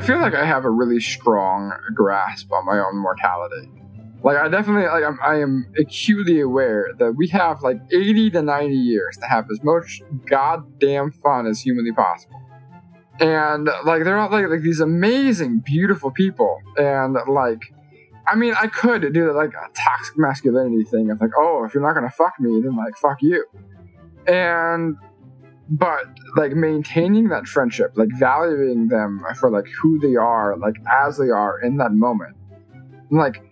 feel like I have a really strong grasp on my own mortality. Like, I definitely, like, I am acutely aware that we have, like, 80 to 90 years to have as much goddamn fun as humanly possible. And, like, they're all, like these amazing, beautiful people. And, like, I mean, I could do, like, a toxic masculinity thing of, like, oh, if you're not gonna fuck me, then, like, fuck you. But, like, maintaining that friendship, like, valuing them for, like, who they are, like, as they are in that moment. Like,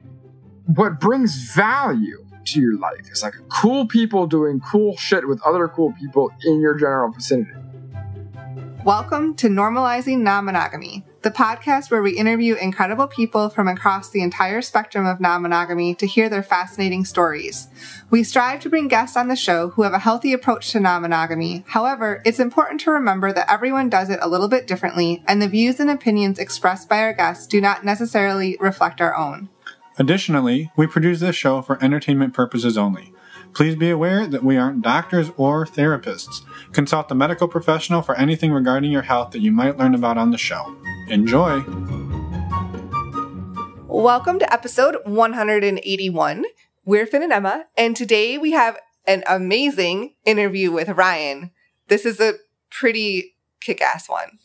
what brings value to your life is, like, cool people doing cool shit with other cool people in your general vicinity. Welcome to Normalizing Non-Monogamy, the podcast where we interview incredible people from across the entire spectrum of non-monogamy to hear their fascinating stories. We strive to bring guests on the show who have a healthy approach to non-monogamy. However, it's important to remember that everyone does it a little bit differently, and the views and opinions expressed by our guests do not necessarily reflect our own. Additionally, we produce this show for entertainment purposes only. Please be aware that we aren't doctors or therapists. Consult a medical professional for anything regarding your health that you might learn about on the show. Enjoy! Welcome to episode 181. We're Finn and Emma, and today we have an amazing interview with Ryan. This is a pretty kick-ass one.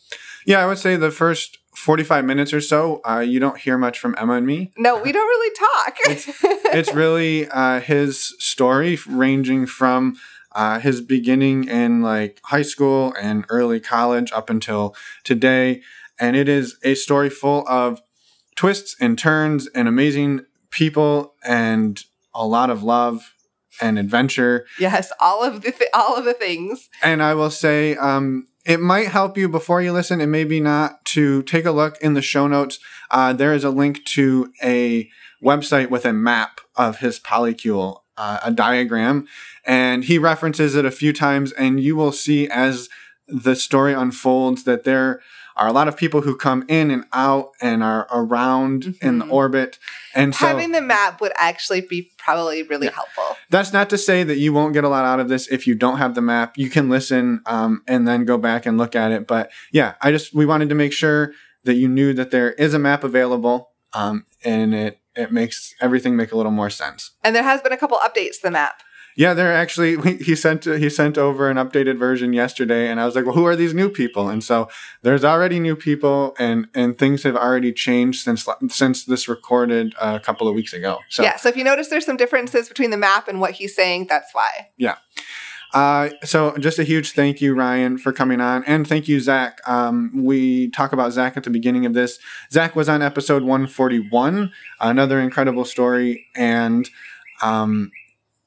Yeah, I would say the first 45 minutes or so, you don't hear much from Emma and me. No, we don't really talk. It's really his story, ranging from his beginning in like high school and early college up until today. And it is a story full of twists and turns and amazing people and a lot of love and adventure. Yes, all of the things. And I will say, it might help you before you listen, and maybe not, to take a look in the show notes. There is a link to a website with a map of his polycule, a diagram, and he references it a few times, and you will see as the story unfolds that there are a lot of people who come in and out and are around in the orbit. And so having the map would actually be probably really helpful. That's not to say that you won't get a lot out of this if you don't have the map. You can listen and then go back and look at it. But yeah, we wanted to make sure that you knew that there is a map available, and it makes everything make a little more sense. And there has been a couple updates to the map. Yeah, he sent over an updated version yesterday, and I was like, well, who are these new people? And so there's already new people, and things have already changed since this recorded a couple of weeks ago. So yeah, so if you notice there's some differences between the map and what he's saying, that's why. Yeah. So just a huge thank you, Ryan, for coming on. And thank you, Zach. We talk about Zach at the beginning of this. Zach was on episode 141, another incredible story, and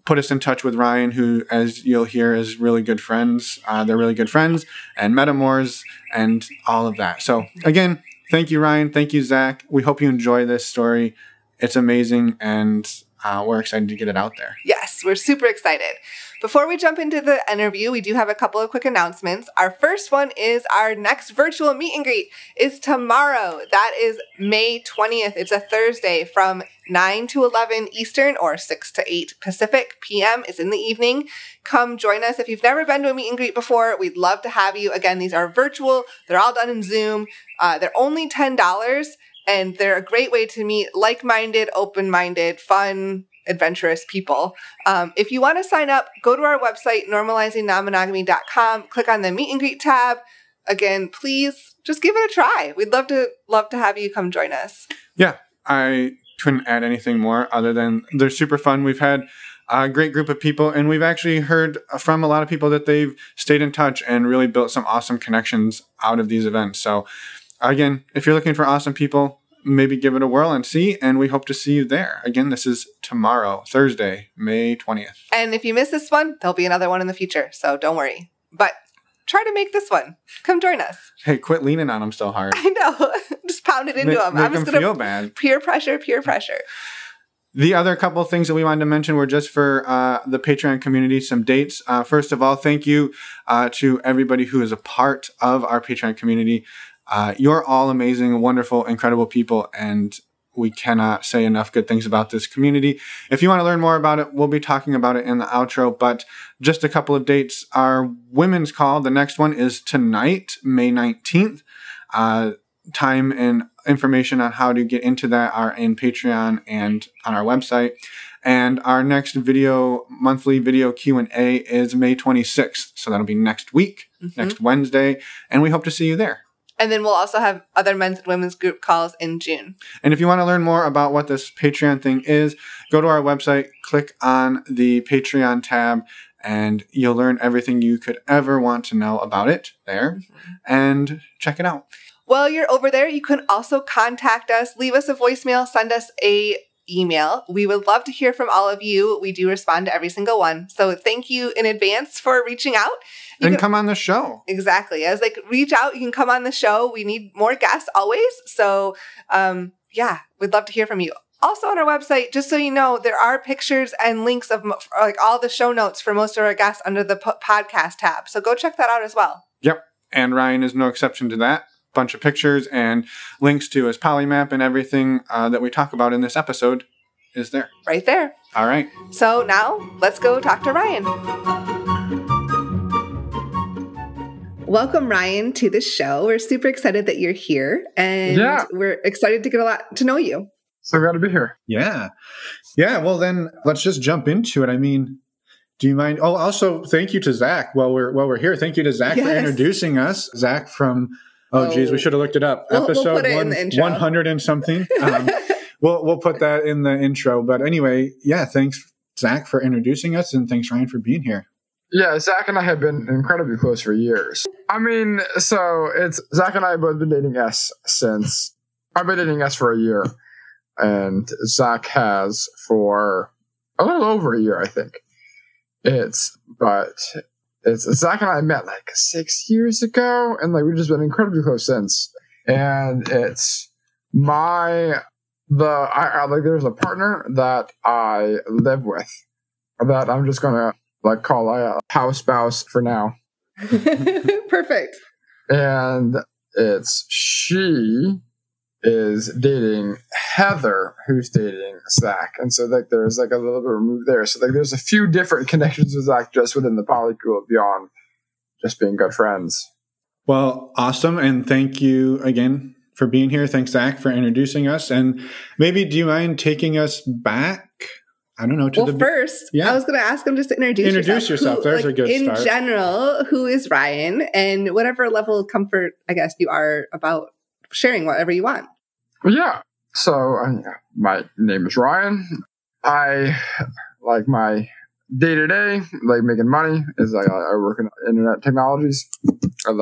put us in touch with Ryan, who, as you'll hear, is really good friends. They're really good friends and metamors and all of that. So again, thank you, Ryan. Thank you, Zach. We hope you enjoy this story. It's amazing, and we're excited to get it out there. Yes, we're super excited. Before we jump into the interview, we do have a couple of quick announcements. Our first one is our next virtual meet and greet is tomorrow. That is May 20th. It's a Thursday from 9 to 11 Eastern or 6 to 8 Pacific p.m. is in the evening. Come join us. If you've never been to a meet and greet before, we'd love to have you. Again, these are virtual. They're all done in Zoom. They're only $10, and they're a great way to meet like-minded, open-minded, fun, adventurous people. If you want to sign up, go to our website, normalizingnonmonogamy.com, click on the meet and greet tab. Again, please just give it a try. We'd love to have you come join us. Yeah, I couldn't add anything more other than they're super fun. We've had a great group of people, and we've actually heard from a lot of people that they've stayed in touch and really built some awesome connections out of these events. So again, if you're looking for awesome people, maybe give it a whirl and see, and we hope to see you there. Again, this is tomorrow, Thursday, May 20th. And if you miss this one, there'll be another one in the future, so don't worry. But try to make this one. Come join us. Hey, quit leaning on them so hard. I know. Just pound it into them. I'm just going to feel bad. Peer pressure. The other couple of things that we wanted to mention were just for the Patreon community, some dates. First of all, thank you to everybody who is a part of our Patreon community. You're all amazing, wonderful, incredible people, and we cannot say enough good things about this community. If you want to learn more about it, we'll be talking about it in the outro, but just a couple of dates. Our women's call, the next one is tonight, May 19th. time and information on how to get into that are in Patreon and on our website. And our next monthly video Q&A is May 26th. So that'll be next week, next Wednesday. And we hope to see you there. And then we'll also have other men's and women's group calls in June. And if you want to learn more about what this Patreon thing is, go to our website, click on the Patreon tab, and you'll learn everything you could ever want to know about it there. And check it out. While you're over there, you can also contact us, leave us a voicemail, send us a email. We would love to hear from all of you. We do respond to every single one. So thank you in advance for reaching out. And come on the show. Exactly. I was like, reach out. You can come on the show. We need more guests always. So yeah, we'd love to hear from you. Also on our website, just so you know, there are pictures and links of like all the show notes for most of our guests under the podcast tab. So go check that out as well. Yep. And Ryan is no exception to that. Bunch of pictures and links to his polymap and everything that we talk about in this episode is there. Right there. All right. So now let's go talk to Ryan. Welcome, Ryan, to the show. We're super excited that you're here, and we're excited to get a lot to know you. So glad to be here. Yeah. Well, then let's just jump into it. I mean, do you mind? Oh, also, thank you to Zach while we're here. Thank you to Zach for introducing us. Zach from geez, we should have looked it up. Episode 100 and something. We'll put that in the intro. But anyway, thanks, Zach, for introducing us, and thanks, Ryan, for being here. Yeah, Zach and I have been incredibly close for years. I mean, so it's Zach and I have both been dating since I've been dating for a year, and Zach has for a little over a year, I think. Zach and I met like 6 years ago, and like we've just been incredibly close since. And it's there's a partner that I live with that I'm just gonna like call a house spouse for now. Perfect. And she is dating Heather, who's dating Zach. And so like there's like a little bit of remove there. So like there's a few different connections with Zach just within the polycule beyond just being good friends. Well, awesome. And thank you again for being here. Thanks, Zach, for introducing us. And maybe do you mind taking us back? I don't know. First, I was going to ask him just to introduce yourself. There's a good start. In general, who is Ryan, and whatever level of comfort, I guess, you are about sharing whatever you want. Yeah. So my name is Ryan. I like my day-to-day, like making money is like I work in internet technologies. I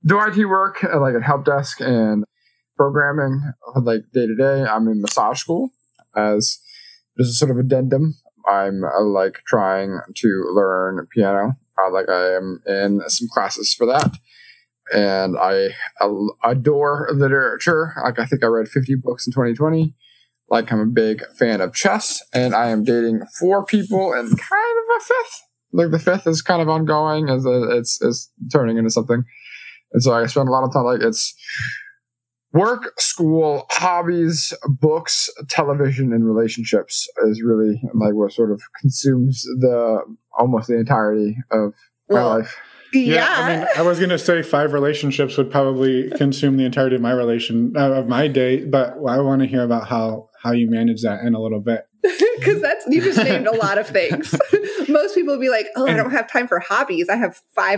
do IT work like at help desk and programming. Like day-to-day, I'm in massage school as just a sort of addendum. I'm like trying to learn piano. Like I am in some classes for that. And I adore literature. Like I think I read 50 books in 2020. Like I'm a big fan of chess, and I am dating 4 people and kind of a 5th. Like the 5th is kind of ongoing as it's turning into something. And so I spend a lot of time like it's work, school, hobbies, books, television, and relationships is really like what sort of consumes almost the entirety of my life. Yeah. I mean, I was going to say 5 relationships would probably consume the entirety of my day, but I want to hear about how you manage that in a little bit. Because you just named a lot of things. Most people would be like, I don't have time for hobbies. I have 4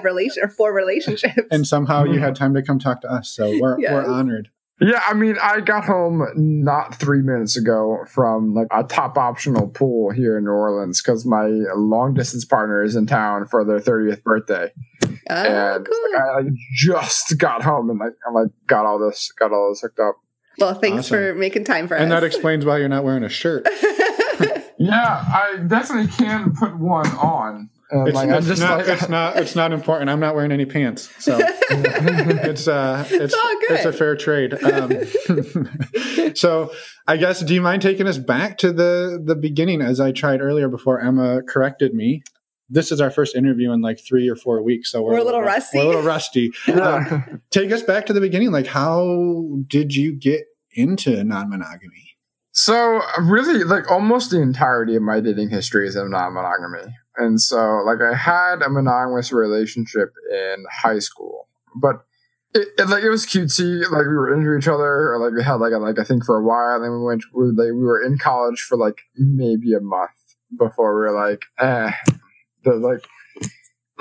relationships. And somehow you had time to come talk to us. So we're honored. Yeah, I mean, I got home not 3 minutes ago from like a top optional pool here in New Orleans because my long distance partner is in town for their 30th birthday. And cool. I just got home and I got all this hooked up. Well, thanks for making time for us. And that explains why you're not wearing a shirt. Yeah, I definitely can put one on. It's not important. I'm not wearing any pants, so it's a fair trade. So I guess, do you mind taking us back to the beginning, as I tried earlier before Emma corrected me? This is our first interview in like 3 or 4 weeks, so we're a little rusty. We're a little rusty. Take us back to the beginning. Like, how did you get into non-monogamy? So really, like almost the entirety of my dating history is in non-monogamy. And so like I had a monogamous relationship in high school, but it was cutesy. Like we were into each other, or like we had like I think for a while. And then we were in college for like maybe a month before we were like,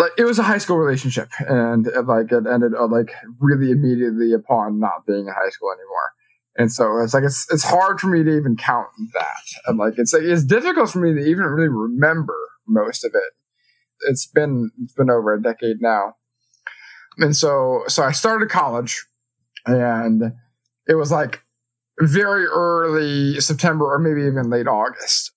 like it was a high school relationship, and it ended like really immediately upon not being in high school anymore. And so it's hard for me to even count that, and like it's difficult for me to even really remember most of it. It's been over a decade now, and so I started college, and it was like very early September or maybe even late August.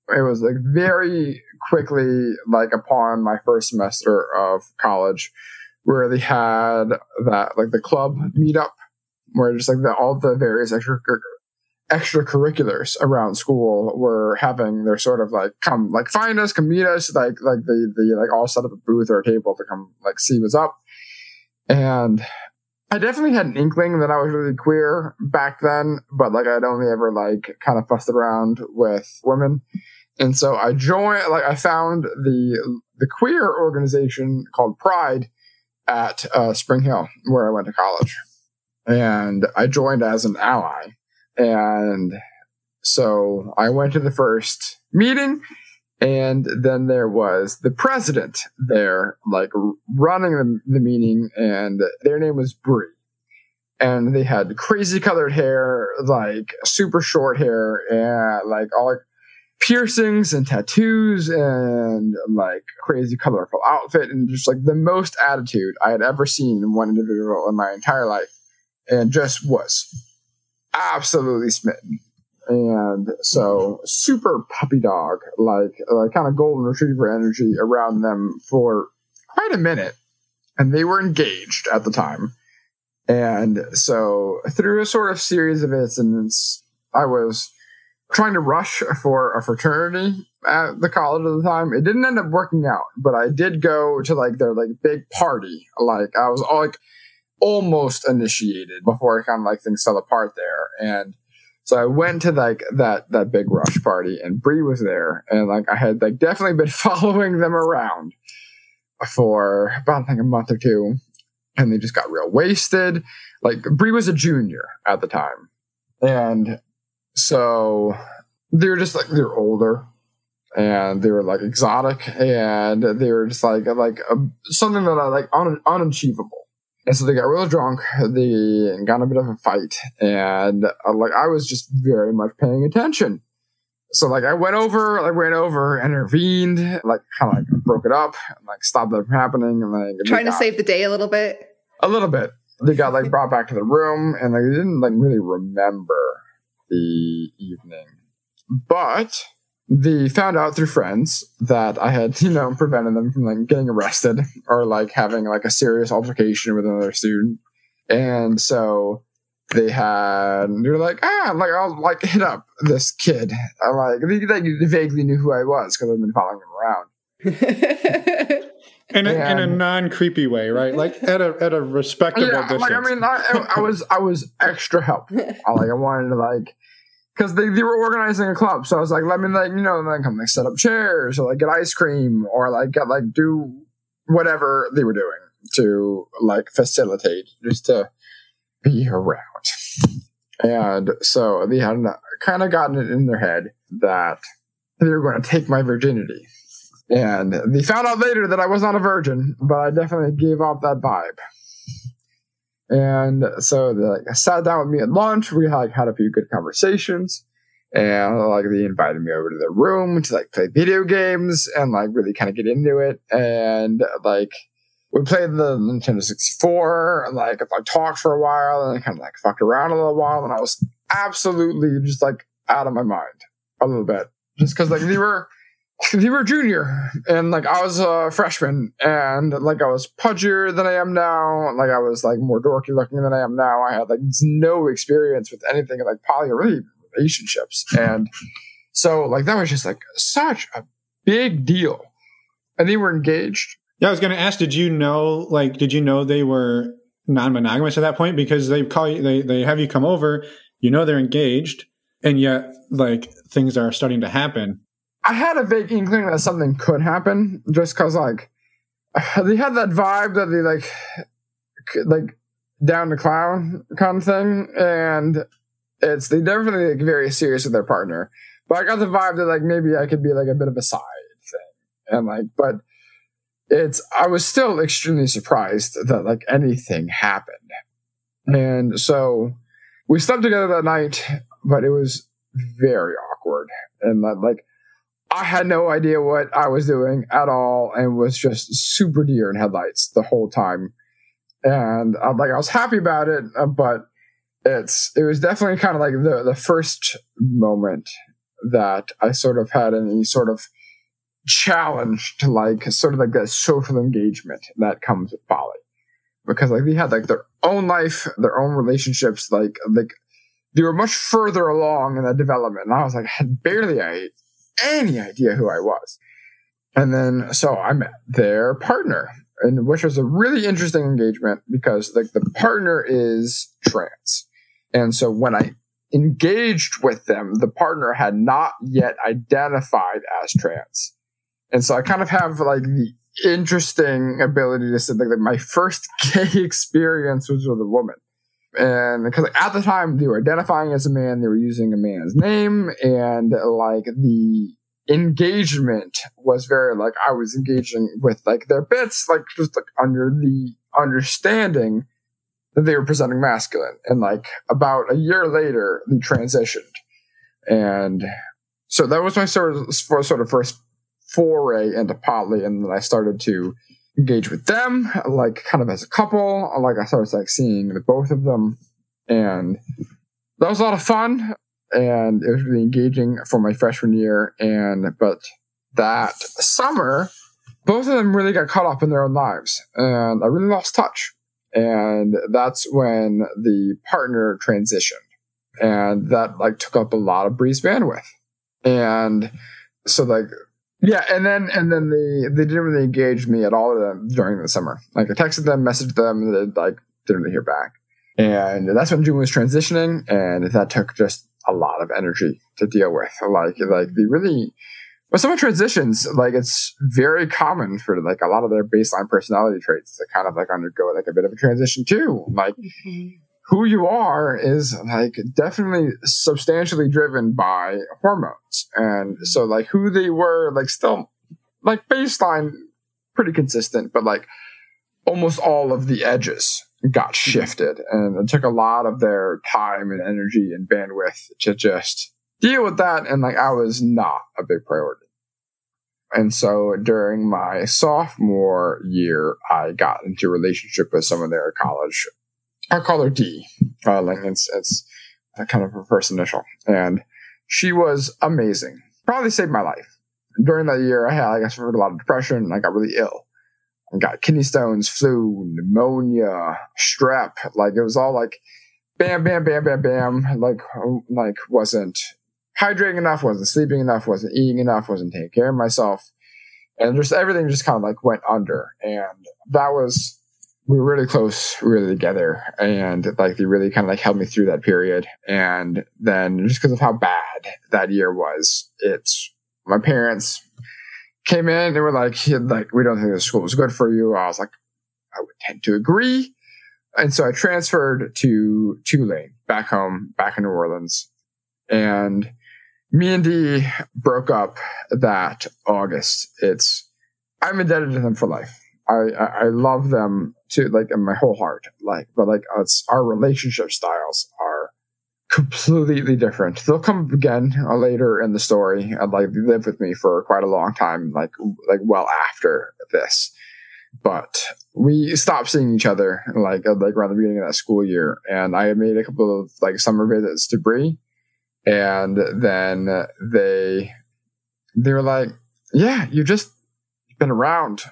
It was like very quickly, like upon my first semester of college, where they had that like the club meetup, where just like all the various extracurriculars around school were having their sort of like come like find us, come meet us, like they like all set up a booth or a table to come like see what's up. And I definitely had an inkling that I was really queer back then, but like I'd only ever like kind of fussed around with women. And so I joined, like I found the queer organization called Pride at Spring Hill, where I went to college. And I joined as an ally. And so I went to the first meeting, and then there was the president there, like running the meeting, and their name was Bree. And they had crazy colored hair, like super short hair, and like all like piercings and tattoos and like crazy colorful outfit, and just like the most attitude I had ever seen in one individual in my entire life, and just was absolutely smitten. And so super puppy dog, like kind of golden retriever energy around them for quite a minute. And they were engaged at the time. And so through a sort of series of incidents, I was trying to rush for a fraternity at the college at the time. It didn't end up working out, but I did go to like their like big party. Like I was like almost initiated before kind of like things fell apart there. And so I went to like that big rush party, and Bree was there, and like I had like definitely been following them around for about like a month or two, and they just got real wasted. Like Bree was a junior at the time, and so they were just like they were older, and they were like exotic, and they were just like something that I like unachievable. And so they got real drunk, they got in a bit of a fight, and like I was just very much paying attention. So like I went over, intervened, like kind of like broke it up, and like stopped that from happening, and like trying to save the day a little bit. A little bit. They got like brought back to the room, and like they didn't like really remember the evening, but they found out through friends that I had, prevented them from like getting arrested or like having like a serious altercation with another student. And so they were like, I'll like hit up this kid. They vaguely knew who I was because I've been following him around. In a non-creepy way, right? Like at a respectable distance. Like, I mean, I was extra helpful. I wanted to like, because they were organizing a club, so I was like, let me like then come like set up chairs or like get ice cream or like do whatever they were doing to like facilitate, just to be around. And so they had kind of gotten it in their head that they were going to take my virginity. And they found out later that I was not a virgin, but I definitely gave off that vibe. And so they like sat down with me at lunch. We had a few good conversations, and like they invited me over to their room to like play video games and like really kind of get into it. And like we played the Nintendo 64, and like I talked for a while, and I kind of like fucked around a little while, and I was absolutely just like out of my mind a little bit, just because like they were junior, and like I was a freshman, and like I was pudgier than I am now. Like I was like more dorky looking than I am now. I had like no experience with anything like poly or really relationships, and so like that was just like such a big deal. And they were engaged. Yeah, I was going to ask, did you know they were non-monogamous at that point? Because they have you come over, they're engaged, and yet like things are starting to happen. I had a vague inkling that something could happen, just because like they had that vibe that they like down to clown kind of thing, and they definitely like very serious with their partner. But I got the vibe that like maybe I could be like a bit of a side thing, and like, but I was still extremely surprised that like anything happened, and so we slept together that night, but it was very awkward, and like I had no idea what I was doing at all, and was just super deer in headlights the whole time. And I was happy about it, but it was definitely kind of like the first moment that I sort of had any sort of challenge to like sort of like that social engagement that comes with poly, because like they had like their own life, their own relationships, like they were much further along in that development, and I was like had barely any idea who I was. And then so I met their partner, and which was a really interesting engagement because like the partner is trans, and so when I engaged with them, the partner had not yet identified as trans. And so I kind of have like the interesting ability to say like my first gay experience was with a woman. And because like, at the time they were identifying as a man, they were using a man's name, and like the engagement was very like I was engaging with like their bits, like just like under the understanding that they were presenting masculine. And like about a year later, they transitioned. And so that was my sort of first foray into poly, and then I started to engage with them, like kind of as a couple. Like I started like seeing the both of them, and that was a lot of fun, and it was really engaging for my freshman year. But that summer, both of them really got caught up in their own lives, and I really lost touch. And that's when the partner transitioned, and that like took up a lot of Bree's bandwidth. And so like, yeah, and then they didn't really engage me at all during the summer. Like I texted them, messaged them, and they like didn't really hear back. And that's when June was transitioning, and that took just a lot of energy to deal with. Like they really, with some transitions, like it's very common for like a lot of their baseline personality traits to kind of like undergo like a bit of a transition too. Like who you are is like definitely substantially driven by hormones. And so like who they were, like still like baseline pretty consistent, but like almost all of the edges got shifted, and it took a lot of their time and energy and bandwidth to just deal with that. And like I was not a big priority. And so during my sophomore year, I got into a relationship with someone there at college. I'll call her D. Like it's kind of her first initial. And she was amazing. Probably saved my life. During that year, I suffered a lot of depression, and I got really ill. I got kidney stones, flu, pneumonia, strep. Like it was all like bam, bam, bam, bam, bam. Like wasn't hydrating enough, wasn't sleeping enough, wasn't eating enough, wasn't taking care of myself. And just everything just kind of like went under. And we were really close, really together. And like they really kind of like held me through that period. And then just because of how bad that year was, my parents came in, they were like, we don't think this school is good for you. I was like, I would tend to agree. And so I transferred to Tulane, back home, back in New Orleans. And me and Dee broke up that August. I'm indebted to them for life. I love them to like in my whole heart. Like, but like our relationship styles are completely different. They'll come again later in the story, and like they lived with me for quite a long time, like well after this. But we stopped seeing each other like around the beginning of that school year, and I had made a couple of like summer visits to Bree, and then they were like, "Yeah, you've just been around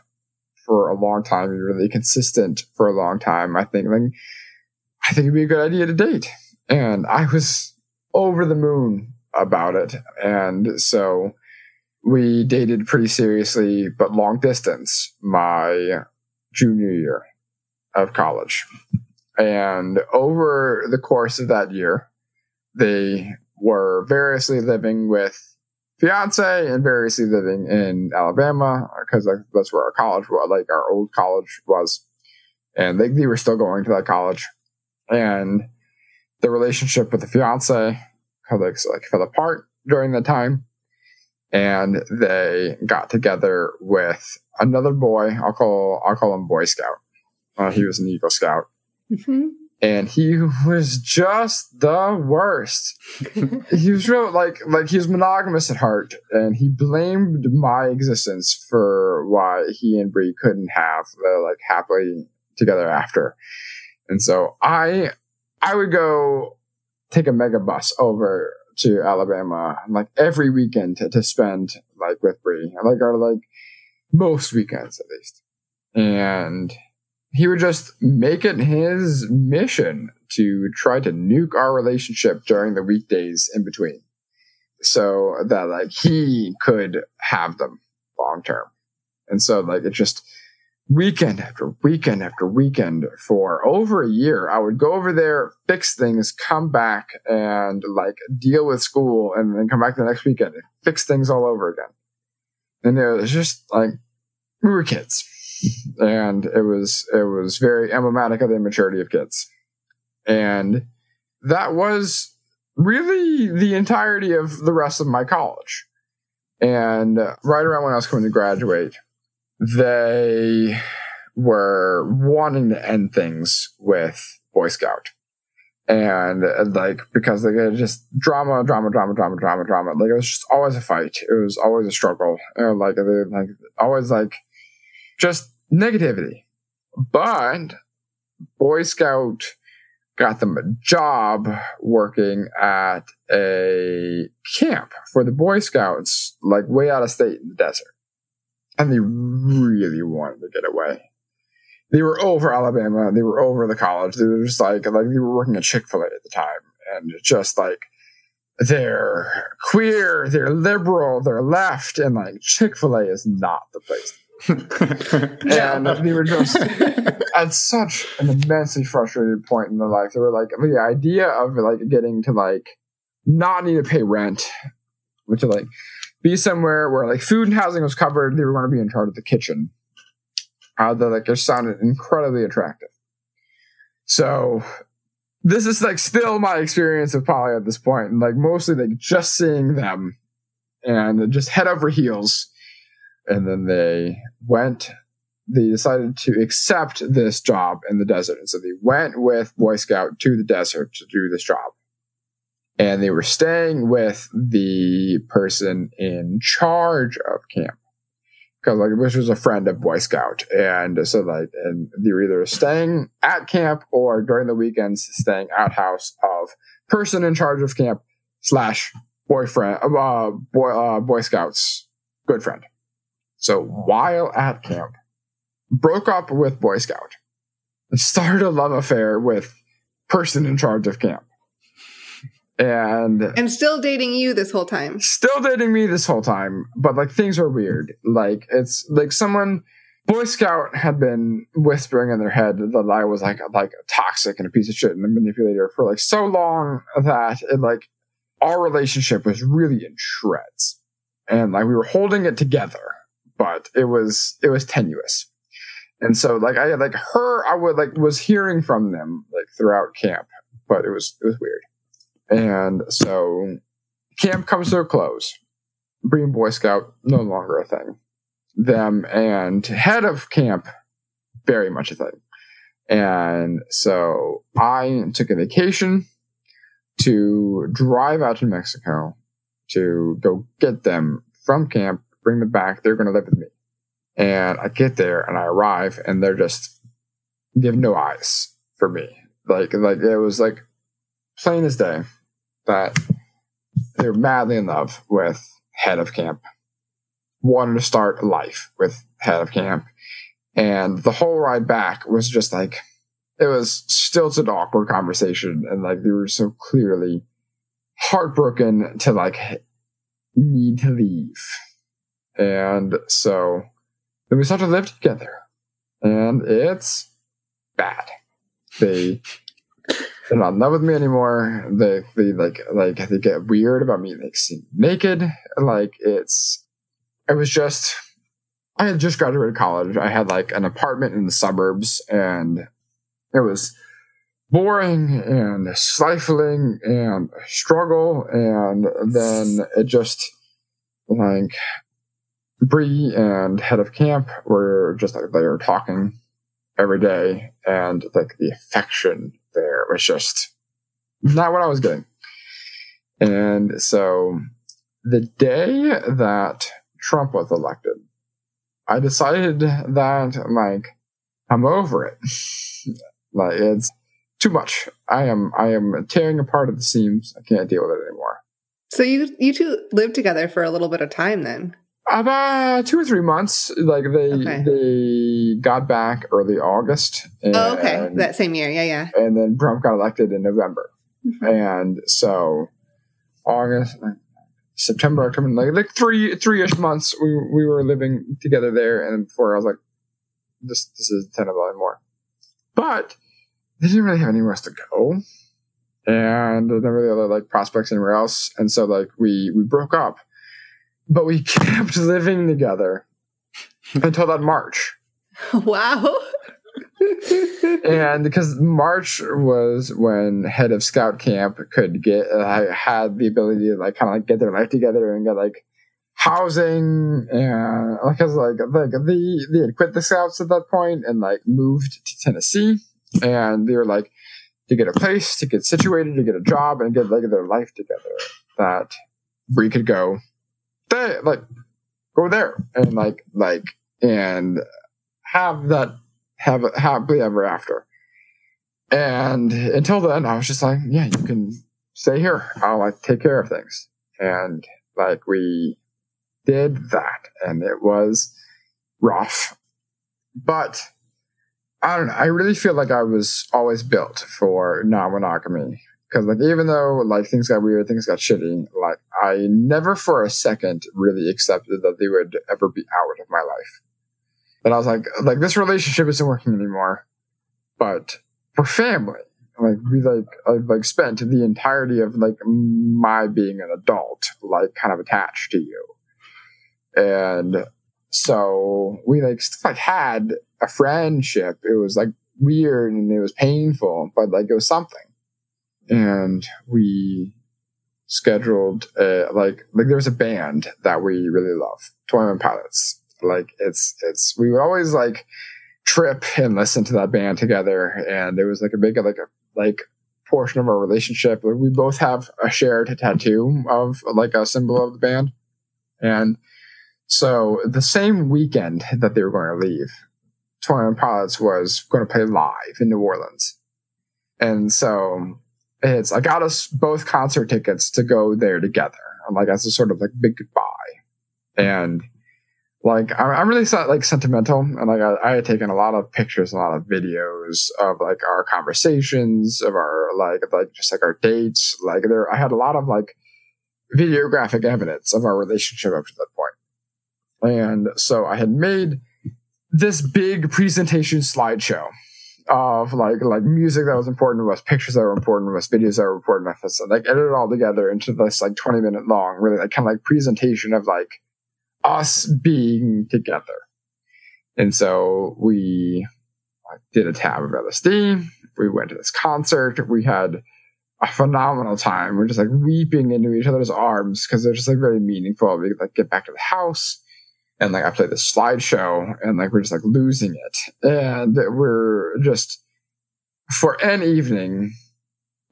for a long time. You're really consistent for a long time. I think it'd be a good idea to date." And I was over the moon about it. And so we dated pretty seriously, but long distance, my junior year of college. And over the course of that year, they were variously living with fiance and variously living in Alabama, because that's where our college was, like our old college was. and they were still going to that college, and the relationship with the fiance fell apart during that time, and they got together with another boy. I'll call him Boy Scout. He was an Eagle Scout. Mm-hmm. And he was just the worst. He was real, like he was monogamous at heart, and he blamed my existence for why he and Bree couldn't have happily together after. And so I would go take a mega bus over to Alabama like every weekend to spend like with Bree, or most weekends at least, and he would just make it his mission to try to nuke our relationship during the weekdays in between, so that he could have them long term. And so it just weekend after weekend after weekend for over a year, I would go over there, fix things, come back and deal with school, and then come back the next weekend and fix things all over again. And it was just we were kids. And it was very emblematic of the immaturity of kids. And that was really the entirety of the rest of my college. And right around when I was coming to graduate, they were wanting to end things with Boy Scout. And because they had just drama. It was just always a fight. It was always a struggle. Always just negativity. But Boy Scout got them a job working at a camp for the Boy Scouts, way out of state in the desert. And they really wanted to get away. They were over Alabama. They were over the college. They were just they were working at Chick-fil-A at the time. And just they're queer, they're liberal, they're left, and Chick-fil-A is not the place. And they were just at such an immensely frustrated point in their life. They were the idea of getting to not need to pay rent, which to be somewhere where food and housing was covered. They were going to be in charge of the kitchen. That just sounded incredibly attractive. So this is still my experience of poly at this point, and mostly just seeing them and just head over heels. And then they decided to accept this job in the desert. And so they went with Boy Scout to the desert to do this job. And they were staying with the person in charge of camp, because which was a friend of Boy Scout. And so and they were either staying at camp or during the weekends staying at house of person in charge of camp / boyfriend, Boy Scout's good friend. So while at camp, broke up with Boy Scout and started a love affair with person in charge of camp. And still dating you this whole time. Still dating me this whole time. But things are weird. It's someone, Boy Scout had been whispering in their head that I was toxic and a piece of shit and a manipulator for so long that it our relationship was really in shreds. And we were holding it together, but it was tenuous. And so I was hearing from them throughout camp, but it was weird. And so camp comes to a close. Bree and Boy Scout, no longer a thing. Them and head of camp, very much a thing. And so I took a vacation to drive out to Mexico to go get them from camp, bring them back. They're going to live with me. And I get there and I arrive and they have no eyes for me. It was plain as day that they're madly in love with head of camp, wanted to start a life with head of camp. And the whole ride back was just it was stilted, awkward conversation. And they were so clearly heartbroken to need to leave. And so then we started to live together, and it's bad. They're not in love with me anymore. They get weird about me seeing naked. It was just I had just graduated college. I had like an apartment in the suburbs, and it was boring and stifling and a struggle. And then it just like Bree and head of camp were just like, they were talking every day, and like the affection there was just not what I was getting. And so the day that Trump was elected, I decided that like I'm over it. Like it's too much. I am tearing apart at the seams. I can't deal with it anymore. So you two lived together for a little bit of time then? About 2 or 3 months. Like they got back early August. And, okay. That same year. Yeah. And then Trump got elected in November. Mm-hmm. And so August, September, October, like three-ish months we were living together there. And before I was like, this is tenable anymore. But they didn't really have anywhere else to go. And there's no really other like prospects anywhere else. And so like we broke up. But we kept living together until that March. Wow. And because March was when head of scout camp could had the ability to like kind of like get their life together and get like housing, and because like they had quit the scouts at that point and like moved to Tennessee, and they were like to get a place, to get situated, to get a job, and get like their life together, that we could go. They like go there and and have it happily ever after. And until then, I was just like, yeah, you can stay here. I'll like take care of things. And like we did that, and it was rough. But I don't know. I really feel like I was always built for non-monogamy. Because like even though like things got weird, things got shitty, like I never for a second really accepted that they would ever be out of my life. And I was like this relationship isn't working anymore. But for family, like I've spent the entirety of like my being an adult like kind of attached to you. And so we like had a friendship. It was like weird and it was painful, but like it was something. And we scheduled like there was a band that we really love, 21 Pilots. Like it's we would always like trip and listen to that band together, and there was like a big like portion of our relationship. Like, we both have a shared tattoo of like a symbol of the band, and so the same weekend that they were going to leave, 21 Pilots was going to play live in New Orleans, and so. I got us both concert tickets to go there together, like as a sort of like big goodbye. And like I'm really like sentimental, and like I had taken a lot of pictures, a lot of videos of like our conversations, of our like just like our dates. Like I had a lot of like videographic evidence of our relationship up to that point. And so I had made this big presentation slideshow of like music that was important to us, pictures that were important to us, videos that were important to us, and like edit it all together into this like 20-minute long, really like kind of like presentation of like us being together. And so we did a tab of LSD. We went to this concert. We had a phenomenal time. We're just like weeping into each other's arms because they're just like very meaningful. We could like get back to the house. And like I played this slideshow, and like we're just like losing it, and we're just for an evening,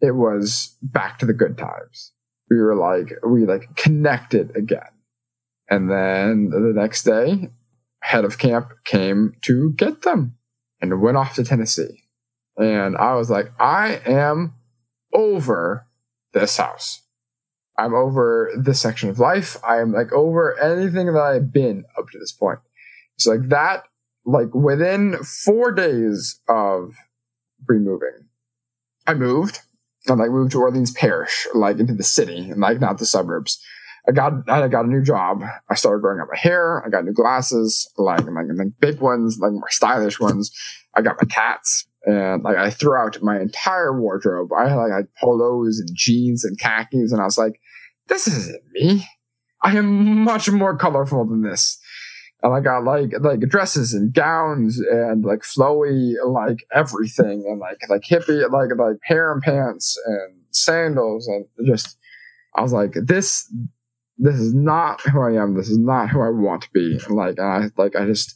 it was back to the good times. We connected again, and then the next day, head of camp came to get them, and went off to Tennessee, and I was like, I am over this house. I'm over this section of life. I am like over anything that I've been up to this point. So like that, like within 4 days of removing, I moved. I like moved to Orleans Parish, like into the city, and like not the suburbs. I got a new job. I started growing out my hair. I got new glasses, like big ones, like more stylish ones. I got my cats. And like I threw out my entire wardrobe. I had polos and jeans and khakis, and I was like, "This isn't me. I am much more colorful than this." And I got like dresses and gowns and like flowy like everything and like hippie like hair and pants and sandals and just I was like this is not who I am. This is not who I want to be. And I just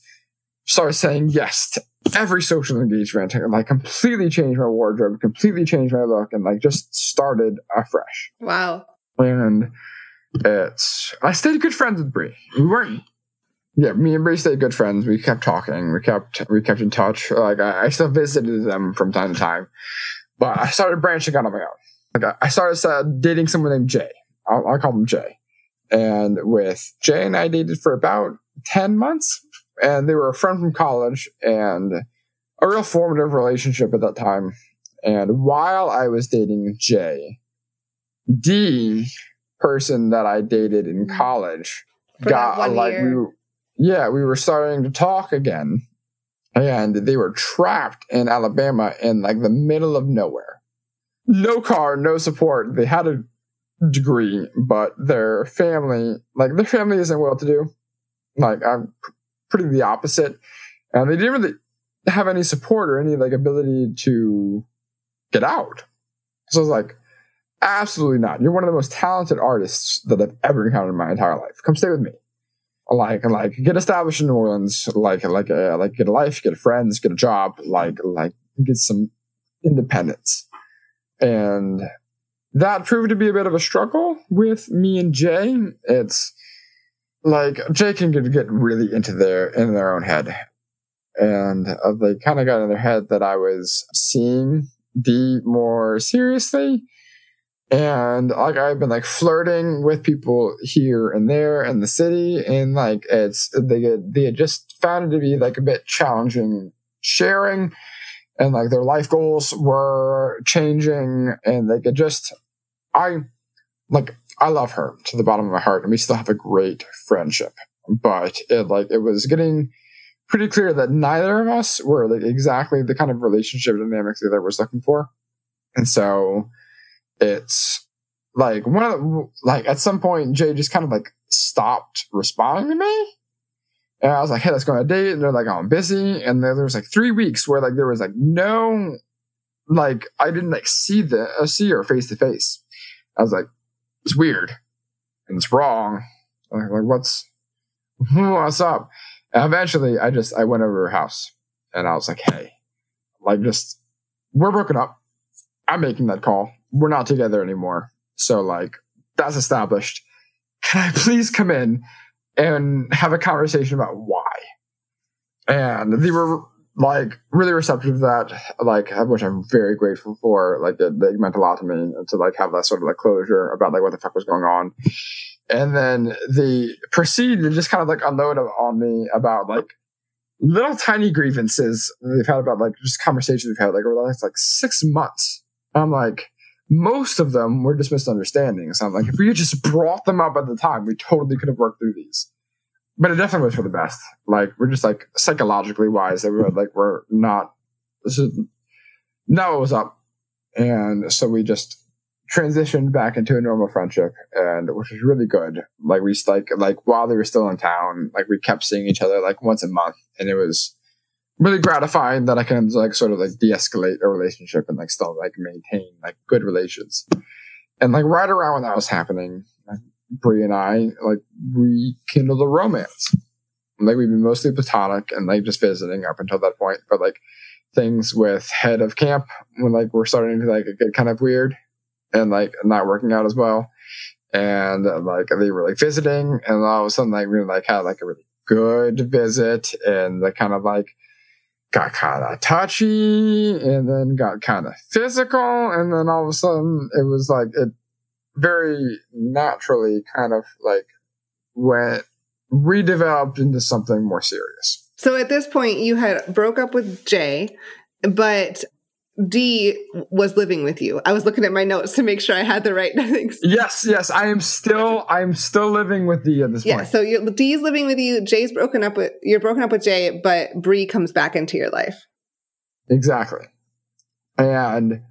started saying yes to every social engagement. Like completely changed my wardrobe, completely changed my look, and like just started afresh. Wow. And I stayed good friends with Brie. Me and Brie stayed good friends. We kept talking. We kept in touch. Like I still visited them from time to time, but I started branching out on my own. Like I started dating someone named Jay. I'll call him Jay. And with Jay and I dated for about 10 months, and they were a friend from college and a real formative relationship at that time. And while I was dating Jay, the person that I dated in college for got like year. We were starting to talk again, and they were trapped in Alabama in like the middle of nowhere. No car, no support. They had a degree, but their family isn't well to do. Like I'm pretty the opposite, and they didn't really have any support or any like ability to get out. So I was like, absolutely not. You're one of the most talented artists that I've ever encountered in my entire life. Come stay with me. Like get established in New Orleans. Like get a life, get friends, get a job. Like get some independence. And that proved to be a bit of a struggle with me and Jay. It's like Jay can get really into their own head, and they kind of got in their head that I was seeing Dee more seriously. And like I've been like flirting with people here and there in the city, and like they had just found it to be like a bit challenging sharing, and like their life goals were changing, and they could just I love her to the bottom of my heart, and we still have a great friendship. But it was getting pretty clear that neither of us were like exactly the kind of relationship dynamics the other was looking for, and so. It's like at some point Jay just kind of like stopped responding to me, and I was like, hey, let's go on a date, and they're like, oh, I'm busy. And there was like 3 weeks where like there was like no, like I didn't like see her face to face. I was like, it's weird and it's wrong. Like what's up? And eventually I went over to her house and I was like, hey, like just we're broken up. I'm making that call. We're not together anymore. So like that's established. Can I please come in and have a conversation about why? And they were like really receptive to that, like which I'm very grateful for. Like it meant a lot to me to like have that sort of like closure about like what the fuck was going on. And then they proceeded to just kind of like unload on me about like little tiny grievances they've had about like just conversations we've had like over the last like 6 months. I'm like, most of them were just misunderstandings. I'm like, if we had just brought them up at the time, we totally could have worked through these. But it definitely was for the best. Like, we're just like psychologically wise, we're not, what was up. And so we just transitioned back into a normal friendship, and which was really good. Like we like while they were still in town, like we kept seeing each other like once a month, and it was really gratifying that I can like sort of like de-escalate a relationship and like still like maintain like good relations. And like right around when that was happening, like, Brie and I like rekindled a romance. Like we've been mostly platonic and like just visiting up until that point, but like things with head of camp when like we're starting to like get kind of weird and like not working out as well. And like they were like visiting, and all of a sudden like we like had like a really good visit, and they kind of like got kind of touchy, and then got kind of physical, and then all of a sudden it was like it very naturally kind of like went redeveloped into something more serious. So at this point you had broke up with Jay, but Dee was living with you. I was looking at my notes to make sure I had the right things. Yes. I am still living with Dee at this point. Yeah, so Dee's living with you. You're broken up with Jay, but Brie comes back into your life. Exactly. And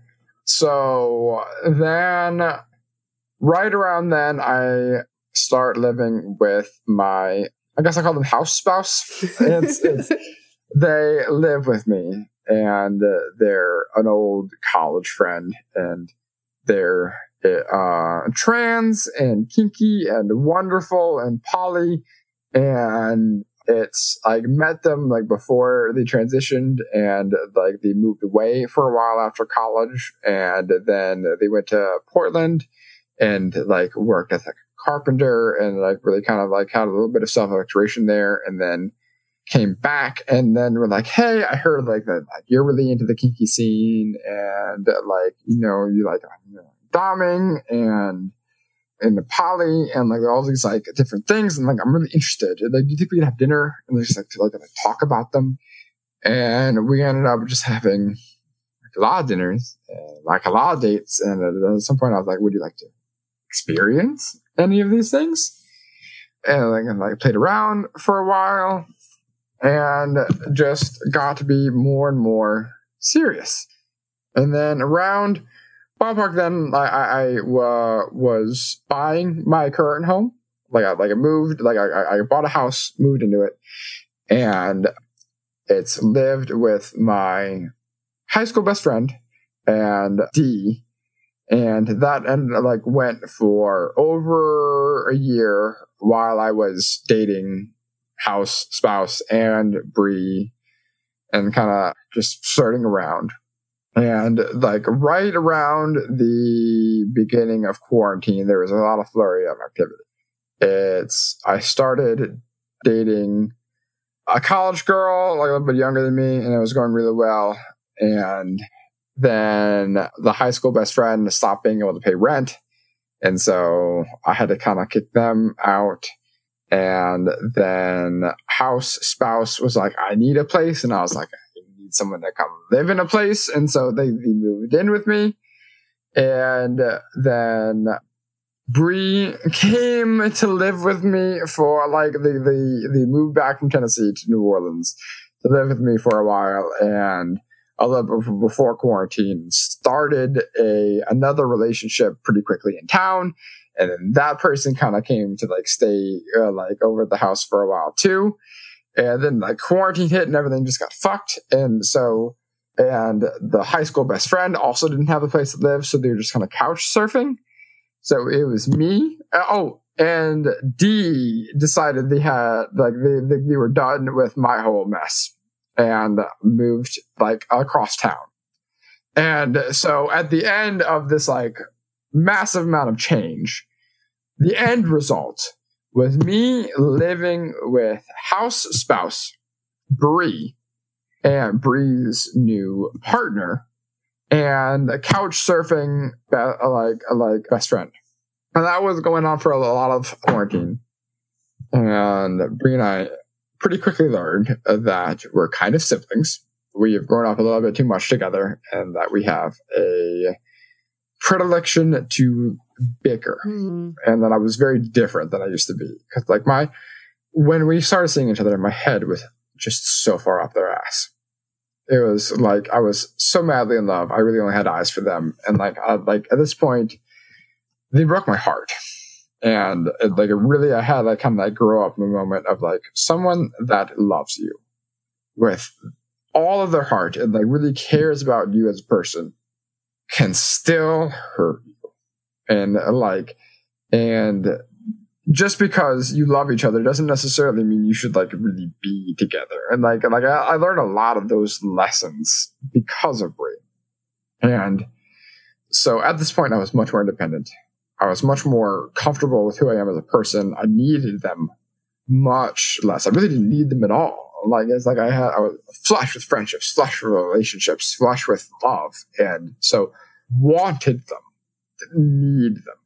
so then right around then I start living with my I guess I call them house spouse. It's they live with me, and they're an old college friend, and they're trans and kinky and wonderful and poly, and I met them like before they transitioned, and like they moved away for a while after college, and then they went to Portland and like worked as like a carpenter, and like really kind of like had a little bit of self-exploration there, and then came back, and then we're like, hey, I heard like that like you're really into the kinky scene, and like you like doming and in the poly and like all these like different things, and like I'm really interested. Like, do you think we could have dinner and just like to talk about them? And we ended up just having like a lot of dinners, and, like a lot of dates. And at some point, I was like, would you like to experience any of these things? And like played around for a while, and just got to be more and more serious. And then around ballpark, then I was buying my current home. I moved, I bought a house, moved into it, and it's lived with my high school best friend and D, and that went for over a year while I was dating house spouse and Bree, and kind of just starting around. And like right around the beginning of quarantine, there was a lot of flurry of activity. I started dating a college girl, like a little bit younger than me, and it was going really well. And then the high school best friend stopped being able to pay rent, and so I had to kind of kick them out. And then house spouse was like, I need a place, and I was like, someone to come live in a place, and so they moved in with me. And then Bree came to live with me for like they moved back from Tennessee to New Orleans to live with me for a while, and a little bit before quarantine started another relationship pretty quickly in town, and then that person kind of came to like stay like over at the house for a while too. And then like quarantine hit and everything just got fucked. And the high school best friend also didn't have a place to live, so they were just kind of couch surfing. So it was me. And D decided they were done with my whole mess and moved like across town. And so at the end of this like massive amount of change, the end result was me living with house spouse Bree and Bree's new partner, and a couch surfing like best friend. And that was going on for a lot of quarantine. And Bree and I pretty quickly learned that we're kind of siblings. We have grown up a little bit too much together, and that we have a predilection to bicker, and that I was very different than I used to be, because like when we started seeing each other, my head was just so far up their ass. It was like I was so madly in love, I really only had eyes for them, and like at this point they broke my heart. And I had like kind of like grow up in the moment of like someone that loves you with all of their heart and like really cares about you as a person can still hurt you. And just because you love each other doesn't necessarily mean you should like really be together. And I learned a lot of those lessons because of Brie. And so at this point I was much more independent. I was much more comfortable with who I am as a person. I needed them much less. I really didn't need them at all. I was flush with friendships, flush with relationships, flush with love. And so wanted them, didn't need them.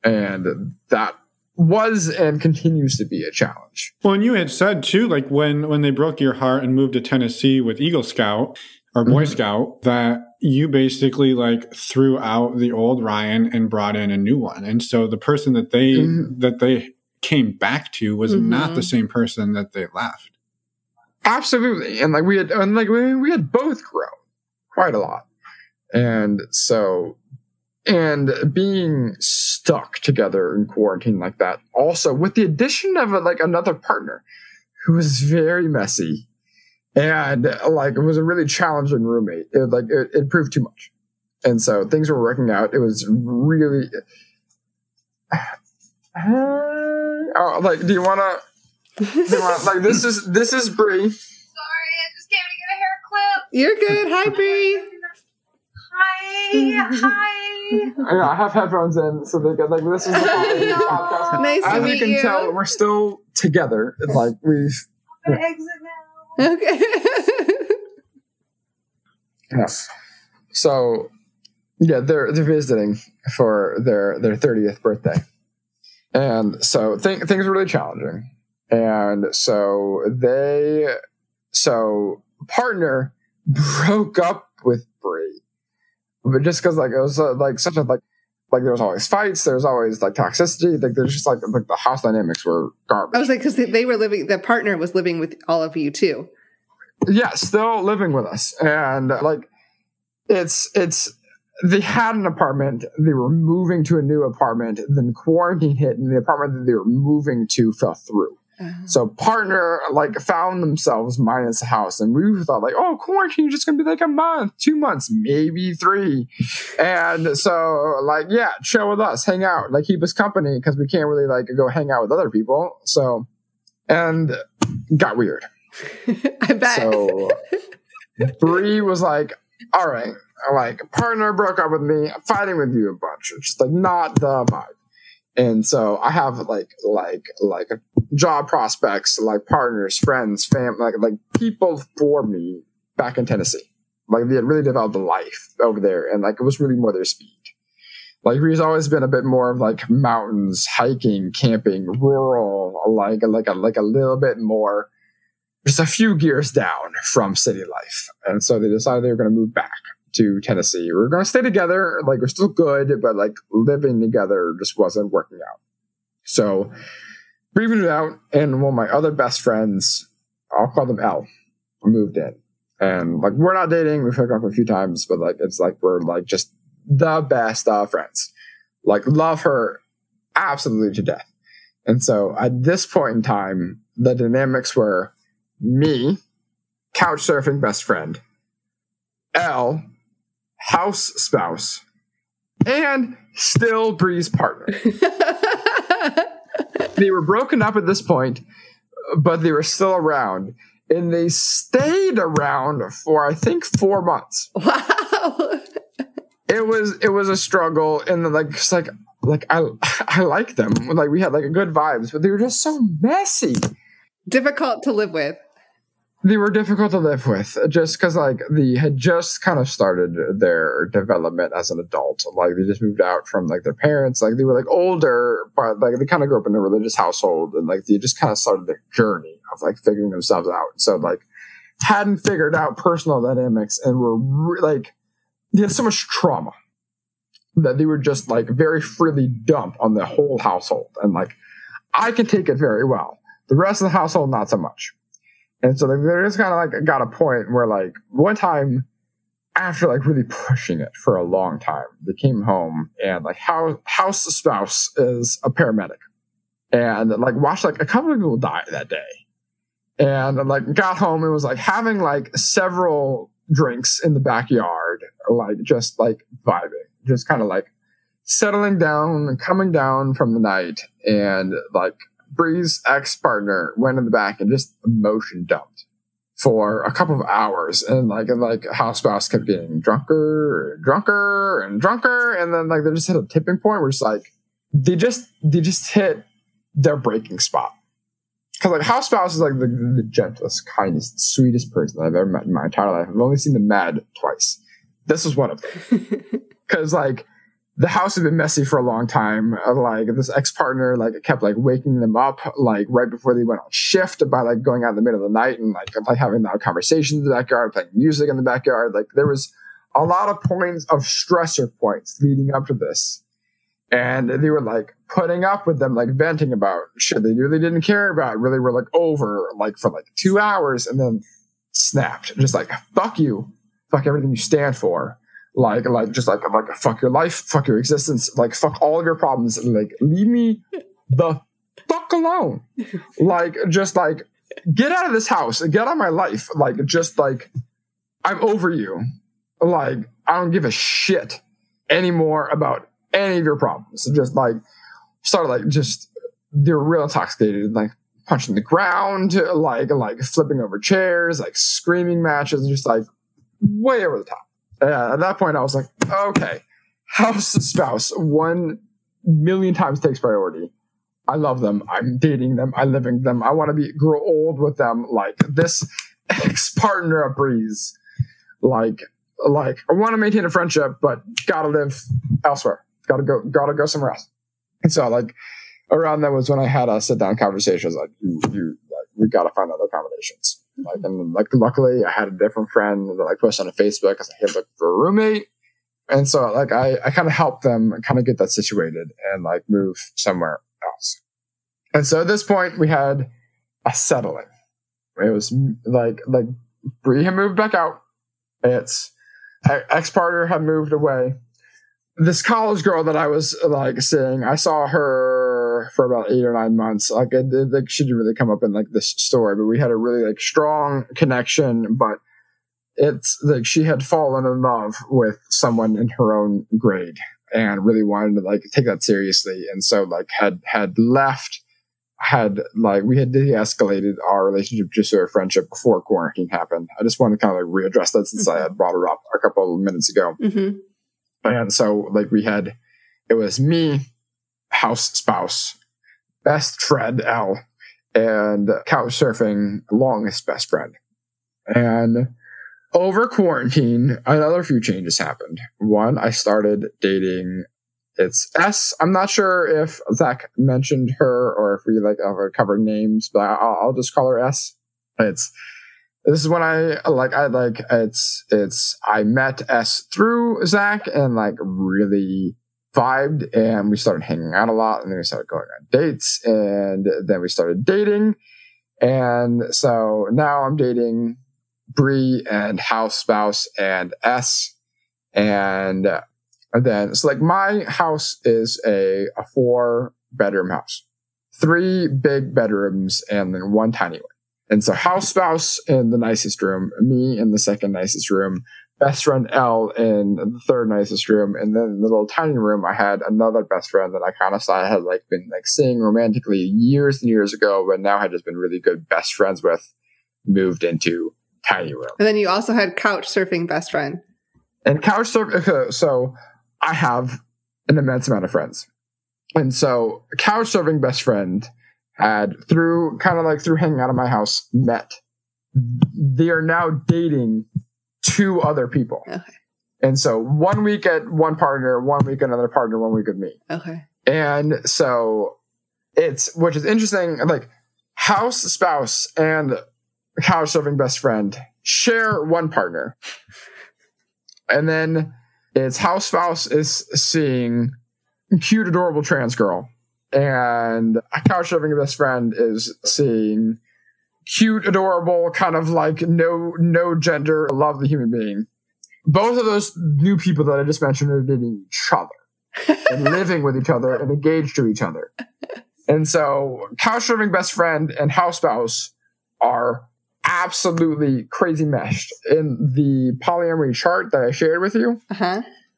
And that was and continues to be a challenge. Well, and you had said too, like when they broke your heart and moved to Tennessee with Eagle Scout or Boy Scout, that you basically like threw out the old Ryan and brought in a new one. And so the person that they came back to was not the same person that they left. Absolutely. And we had both grown quite a lot. And so, and being stuck together in quarantine like that. Also, with the addition of another partner who was very messy and it was a really challenging roommate. It proved too much, and so things were working out. It was really. Do you want to? This is Bree. Sorry, I just came to get a hair clip. You're good. Hi, Bree. Hi. Yeah, I have headphones in, so they get this is the podcast. Nice to As meet you can tell, we're still together. I'm gonna exit now. Okay. Yes. So, yeah, they're visiting for their 30th birthday, and so things are really challenging. And so partner broke up with Bree, but just because it was such a there was always fights, there was always toxicity, there's just the house dynamics were garbage. I was because they were living. The partner was living with all of you too. Yeah, still living with us, and it's. They had an apartment. They were moving to a new apartment. Then quarantine hit, and the apartment that they were moving to fell through. So partner found themselves minus a house, and we thought oh, quarantine is just gonna be a month, 2 months, maybe 3, and so yeah, chill with us, hang out, keep us company because we can't really go hang out with other people. So and got weird. I bet. So Bree was all right, partner broke up with me, I'm fighting with you a bunch. It's just not the vibe. And so I have job prospects, partners, friends, family, people for me back in Tennessee. They had really developed a life over there, and it was really more their speed. Bree's always been a bit more of mountains, hiking, camping, rural, a little bit more, just a few gears down from city life. And so they decided they were going to move back to Tennessee. We were going to stay together. We're still good, but living together just wasn't working out. So we moved out, and one of my other best friends, I'll call them L, moved in. And we're not dating. We've hooked up a few times, but it's we're just the best of friends. Love her absolutely to death. And so at this point in time, the dynamics were me, couch surfing best friend, L, house spouse, and still Bree's partner. They were broken up at this point, but they were still around, and they stayed around for I think 4 months. Wow. It was a struggle, and I like them. We had good vibes, but they were just so messy, Difficult to live with. They were difficult to live with, just because they had just kind of started their development as an adult. They just moved out from their parents. They were older, but they kind of grew up in a religious household, and they just kind of started their journey of figuring themselves out. So hadn't figured out personal dynamics, and were they had so much trauma that they were just very freely dump on the whole household. And I can take it very well. The rest of the household, not so much. And so they just kind of got a point where one time after really pushing it for a long time, they came home, and house spouse is a paramedic, and watched a couple of people die that day. And got home and was having several drinks in the backyard, just vibing, just kind of settling down and coming down from the night. And Bree's ex-partner went in the back and just emotion dumped for a couple of hours, and house spouse kept getting drunker and drunker and drunker, and then they just hit a tipping point where it's they just hit their breaking spot. Because house spouse is the gentlest, kindest, sweetest person I've ever met in my entire life. I've only seen them mad twice. This was one of them. Because the house had been messy for a long time. This ex-partner kept waking them up right before they went on shift by going out in the middle of the night, and having loud conversations in the backyard, playing music in the backyard. There was a lot of points of stressor points leading up to this. And they were putting up with them, venting about shit they really didn't care about, really were over for 2 hours, and then snapped. Just fuck you, fuck everything you stand for. like just like fuck your life, fuck your existence, like fuck all of your problems, like leave me the fuck alone, like just like get out of this house, get out of my life, like just like I'm over you, like I don't give a shit anymore about any of your problems. Just like started like just they were real intoxicated, like punching the ground, like flipping over chairs, like screaming matches, just like way over the top. At that point, I was like, okay, house spouse 1,000,000 times takes priority. I love them. I'm dating them. I live in them. I want to grow old with them. Like this ex-partner of Bree's. Like I want to maintain a friendship, but gotta live elsewhere. Gotta go somewhere else. And so like around that was when I had a sit down conversations. Like you like we gotta find other accommodations. Like and like luckily I had a different friend that like posted on Facebook because I had looked for a roommate. And so like I kind of helped them kind of get that situated and like move somewhere else. And so at this point we had a settling. It was like Bree had moved back out. Its ex-partner had moved away. This college girl that I was like seeing, I saw her for about 8 or 9 months. Like she didn't really come up in like this story, but we had a really like strong connection. But it's like she had fallen in love with someone in her own grade and really wanted to like take that seriously. And so like had left, we had de-escalated our relationship just to a friendship before quarantine happened. I just wanted to kind of like readdress that since I had brought her up a couple of minutes ago. Mm-hmm. And so like it was me, house spouse, best friend L, and couch surfing longest best friend. And over quarantine, another few changes happened. One, I started dating, it's S. I'm not sure if Zach mentioned her or if we like ever covered names, but I'll just call her S. This is when I met S through Zach and like really vibed, and we started hanging out a lot, and then we started going on dates, and then we started dating. And so now I'm dating Bree and house spouse and S. And then it's like my house is a 4-bedroom house, 3 big bedrooms and then 1 tiny one. And so house spouse in the nicest room, me in the second nicest room, best friend L in the third nicest room, and then in the little tiny room I had another best friend that I kind of saw I had like been like seeing romantically years and years ago, but now had just been really good best friends with, moved into tiny room. And then you also had couch surfing best friend. And couch surfing, so I have an immense amount of friends. And so couch surfing best friend had through hanging out at my house met. They are now dating 2 other people. Okay. And so 1 week at one partner, 1 week another partner, 1 week with me. Okay. And so which is interesting, like house spouse and couch surfing best friend share one partner. And then its house spouse is seeing cute, adorable trans girl. And a couch surfing best friend is seeing cute, adorable, kind of like no gender, lovely human being. Both of those new people that I just mentioned are dating each other and living with each other and engaged to each other. And so couch surfing best friend and house spouse are absolutely crazy meshed. In the polyamory chart that I shared with you,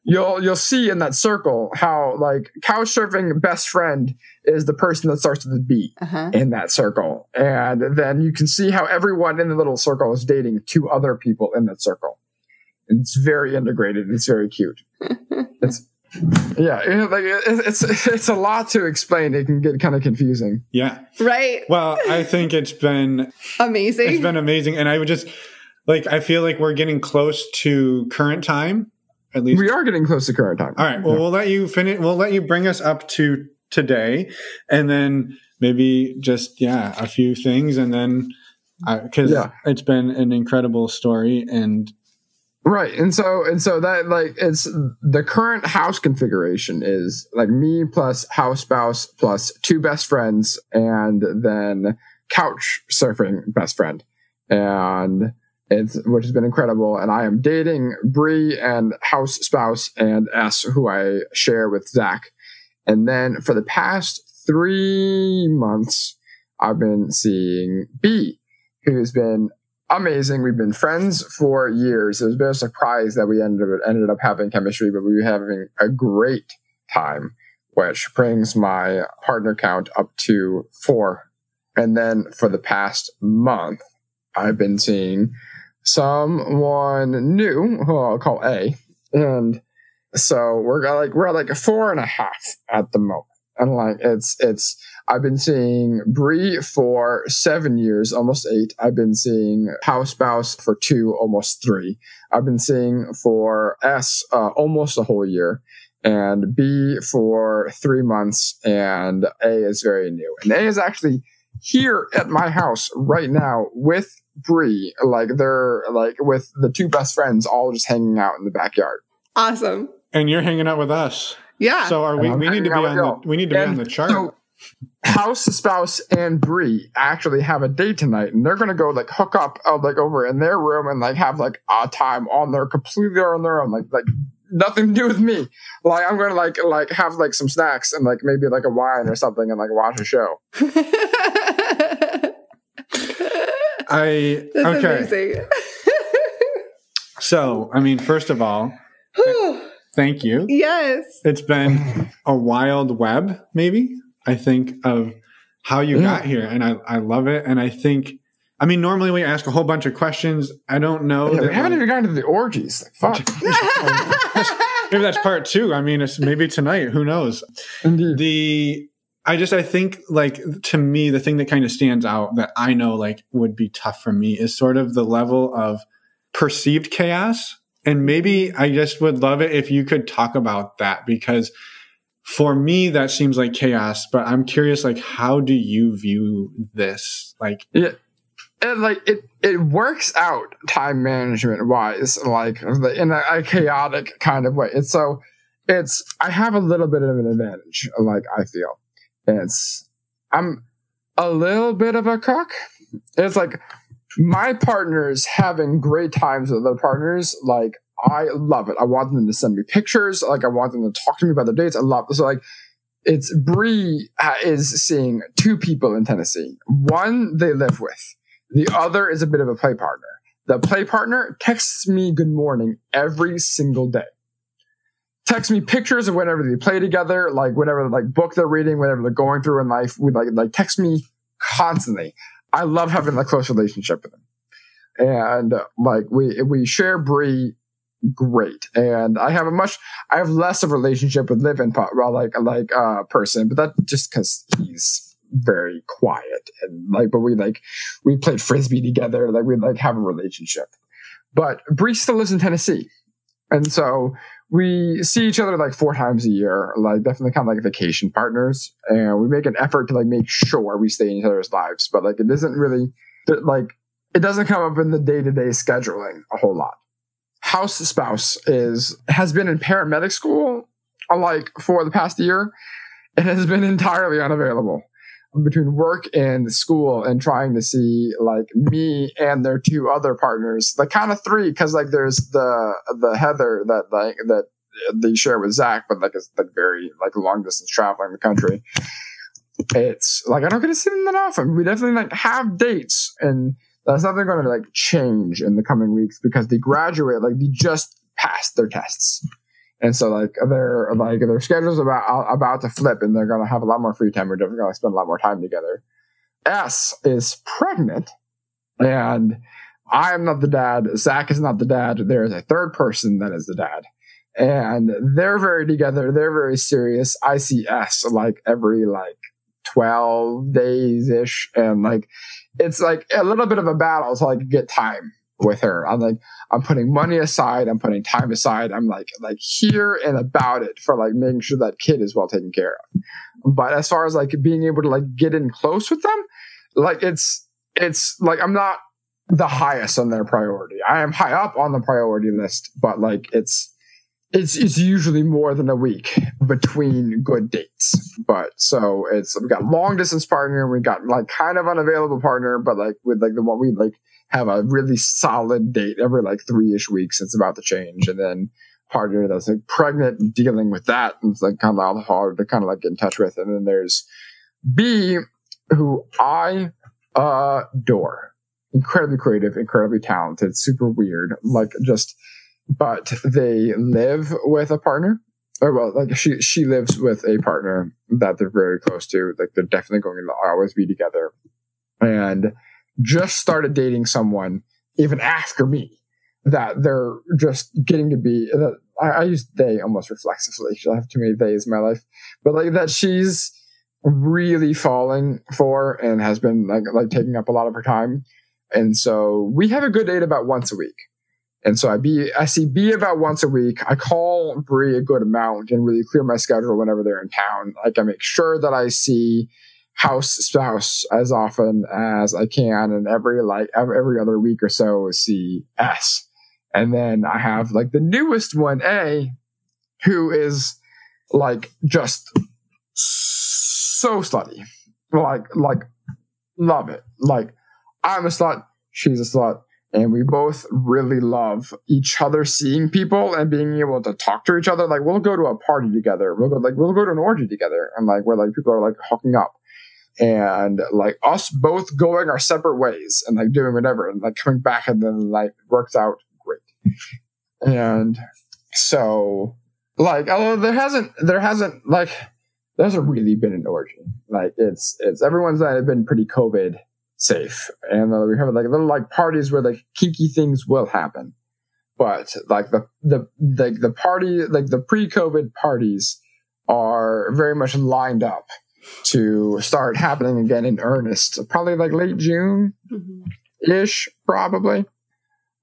you'll see in that circle how like couch surfing best friend is the person that starts with a B in that circle. And then you can see how everyone in the little circle is dating 2 other people in that circle. And it's very integrated. It's very cute. It's a lot to explain. It can get kind of confusing. Yeah. Right. Well, I think it's been amazing. It's been amazing. And I would just like, I feel like we're getting close to current time. At least we are getting close to current time. All right. Well, we'll let you finish. We'll let you bring us up to today, and then maybe just a few things, and then because it's been an incredible story, and right. And so that like it's the current house configuration is like me plus house spouse plus 2 best friends, and then couch surfing best friend, and which has been incredible. And I am dating Bree and house spouse and S, who I share with Zach. And then for the past 3 months, I've been seeing B, who's been amazing. We've been friends for years. It was a bit of a surprise that we ended up having chemistry, but we were having a great time, which brings my partner count up to 4. And then for the past month, I've been seeing someone new, who I'll call A, and so we're at like a 4.5 at the moment. And like I've been seeing Bree for 7 years, almost 8. I've been seeing house spouse for 2, almost 3. I've been seeing for S almost a whole year, and B for 3 months, and A is very new. And A is actually here at my house right now with Bree, like they're like with the 2 best friends, all just hanging out in the backyard. Awesome. And you're hanging out with us. Yeah. So are we need to be on the chart. So house spouse and Bree actually have a date tonight, and they're gonna go like hook up like over in their room and like have like a time completely on their own, like nothing to do with me. Like I'm gonna like have like some snacks and like maybe like a wine or something and like watch a show. That's amazing. So, I mean, first of all, thank you. Yes. It's been a wild web, maybe, I think, of how you got here. And I love it. And I think, I mean, normally we ask a whole bunch of questions. I don't know. Yeah, we haven't even gotten to the orgies. Like, fuck. Maybe that's part 2. I mean, it's maybe tonight. Who knows? Indeed. I think, like, to me, the thing that kind of stands out that I know, like, would be tough for me is sort of the level of perceived chaos. And maybe I just would love it if you could talk about that, because for me, that seems like chaos. But I'm curious, like, how do you view this? Like, yeah. It works out time management wise, like in a chaotic kind of way. I have a little bit of an advantage, like I feel. I'm a little bit of a cook. It's like my partners having great times with other partners. Like I love it. I want them to send me pictures. Like I want them to talk to me about their dates. I love it. So like it's Bree is seeing 2 people in Tennessee. One they live with. The other is a bit of a play partner. The play partner texts me good morning every single day. Text me pictures of whenever they play together, like whatever like book they're reading, whatever they're going through in life. We like text me constantly. I love having a close relationship with them, and like we share Bree great. And I have less of a relationship with Liv and person, but that's just because he's very quiet and but we played frisbee together, like we have a relationship. But Bree still lives in Tennessee, and so we see each other like 4 times a year, like definitely kind of like vacation partners. And we make an effort to like make sure we stay in each other's lives. But like, it doesn't really, it doesn't come up in the day-to-day scheduling a whole lot. House spouse has been in paramedic school, like for the past year. It has been entirely unavailable between work and school and trying to see like me and their 2 other partners, like kind of 3, because like there's the Heather that they share with Zach, but like it's like very like long distance traveling the country. It's like I don't get to see them that often. We definitely like have dates, and that's not going to like change in the coming weeks because they graduate, like they just passed their tests. And so like their schedule's about to flip, and they're gonna have a lot more free time. We're definitely gonna spend a lot more time together. S is pregnant, and I am not the dad. Zach is not the dad. There is a 3rd person that is the dad, and they're very together. They're very serious. I see S like every 12 days ish, and like it's like a little bit of a battle to like get time with her. I'm putting money aside, I'm putting time aside, I'm like here and about it for like making sure that kid is well taken care of. But as far as like being able to like get in close with them, like it's like I'm not the highest on their priority. I am high up on the priority list, but like it's usually more than a week between good dates. But so we got long distance partner, we got like kind of unavailable partner, but like with like the one we like have a really solid date every like 3-ish weeks. It's about to change. And then partner that's like pregnant and dealing with that. And it's like kind of hard to kind of like get in touch with. And then there's B, who I adore. Incredibly creative, incredibly talented, super weird, but they live with a partner. Or well, like she lives with a partner that they're very close to. Like they're definitely going to always be together. And just started dating someone even after me that they're just getting to be. I use they almost reflexively. I have too many theys in my life, but like that she's really falling for and has been like taking up a lot of her time. And so we have a good date about once a week. And so I see B about once a week. I call Bree a good amount and really clear my schedule whenever they're in town. Like I make sure that I see spouse as often as I can, and every other week or so see S. And then I have like the newest one, A, who is like just so slutty. Like love it. Like I'm a slut, she's a slut. And we both really love each other seeing people and being able to talk to each other. Like we'll go to a party together. We'll go to an orgy together, and like where like people are like hooking up, and like us both going our separate ways and like doing whatever and like coming back, and then like works out great. And so like although there hasn't really been an orgy. Like it's everyone's been pretty COVID safe, and we have like little like parties where like kinky things will happen, but like the party, like the pre-COVID parties are very much lined up to start happening again in earnest, probably like late June ish, probably.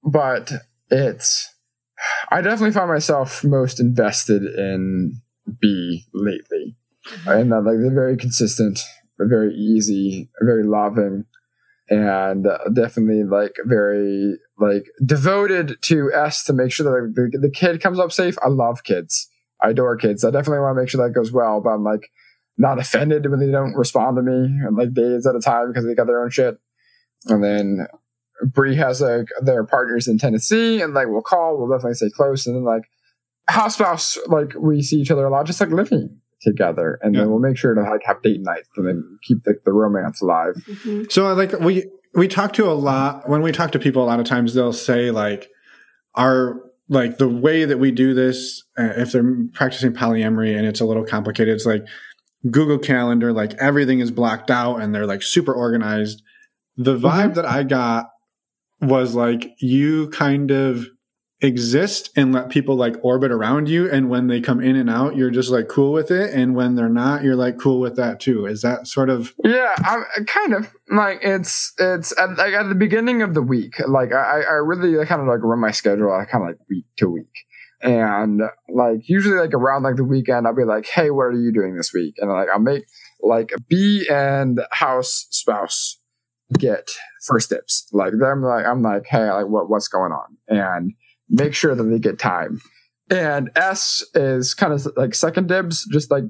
But I definitely find myself most invested in B lately, and like they're very consistent, very easy, very loving. And definitely like very like devoted to S to make sure that the kid comes up safe. I love kids. I adore kids. I definitely want to make sure that goes well, but I'm like not offended when they don't respond to me and like days at a time because they got their own shit. And then Bree has like their partners in Tennessee, and like we'll definitely stay close. And then like house spouse, like we see each other a lot, just like living together, and then we'll make sure to like have date nights and then keep the romance alive. So like we talk to a lot, when we talk to people, a lot of times they'll say like the way that we do this, if they're practicing polyamory and it's a little complicated, it's like Google Calendar, like everything is blocked out and they're like super organized. The vibe that I got was like you kind of exist and let people like orbit around you, and when they come in and out you're just like cool with it, and when they're not you're like cool with that too. Is that sort of? Yeah, I'm kind of like it's like at the beginning of the week, like I really kind of like run my schedule kind of like week to week, and like usually like around like the weekend I'll be like, hey, what are you doing this week? And like I'll make like B and house spouse get first dibs. Like I'm like hey, like what's going on, and make sure that they get time. And S is kind of like second dibs, just like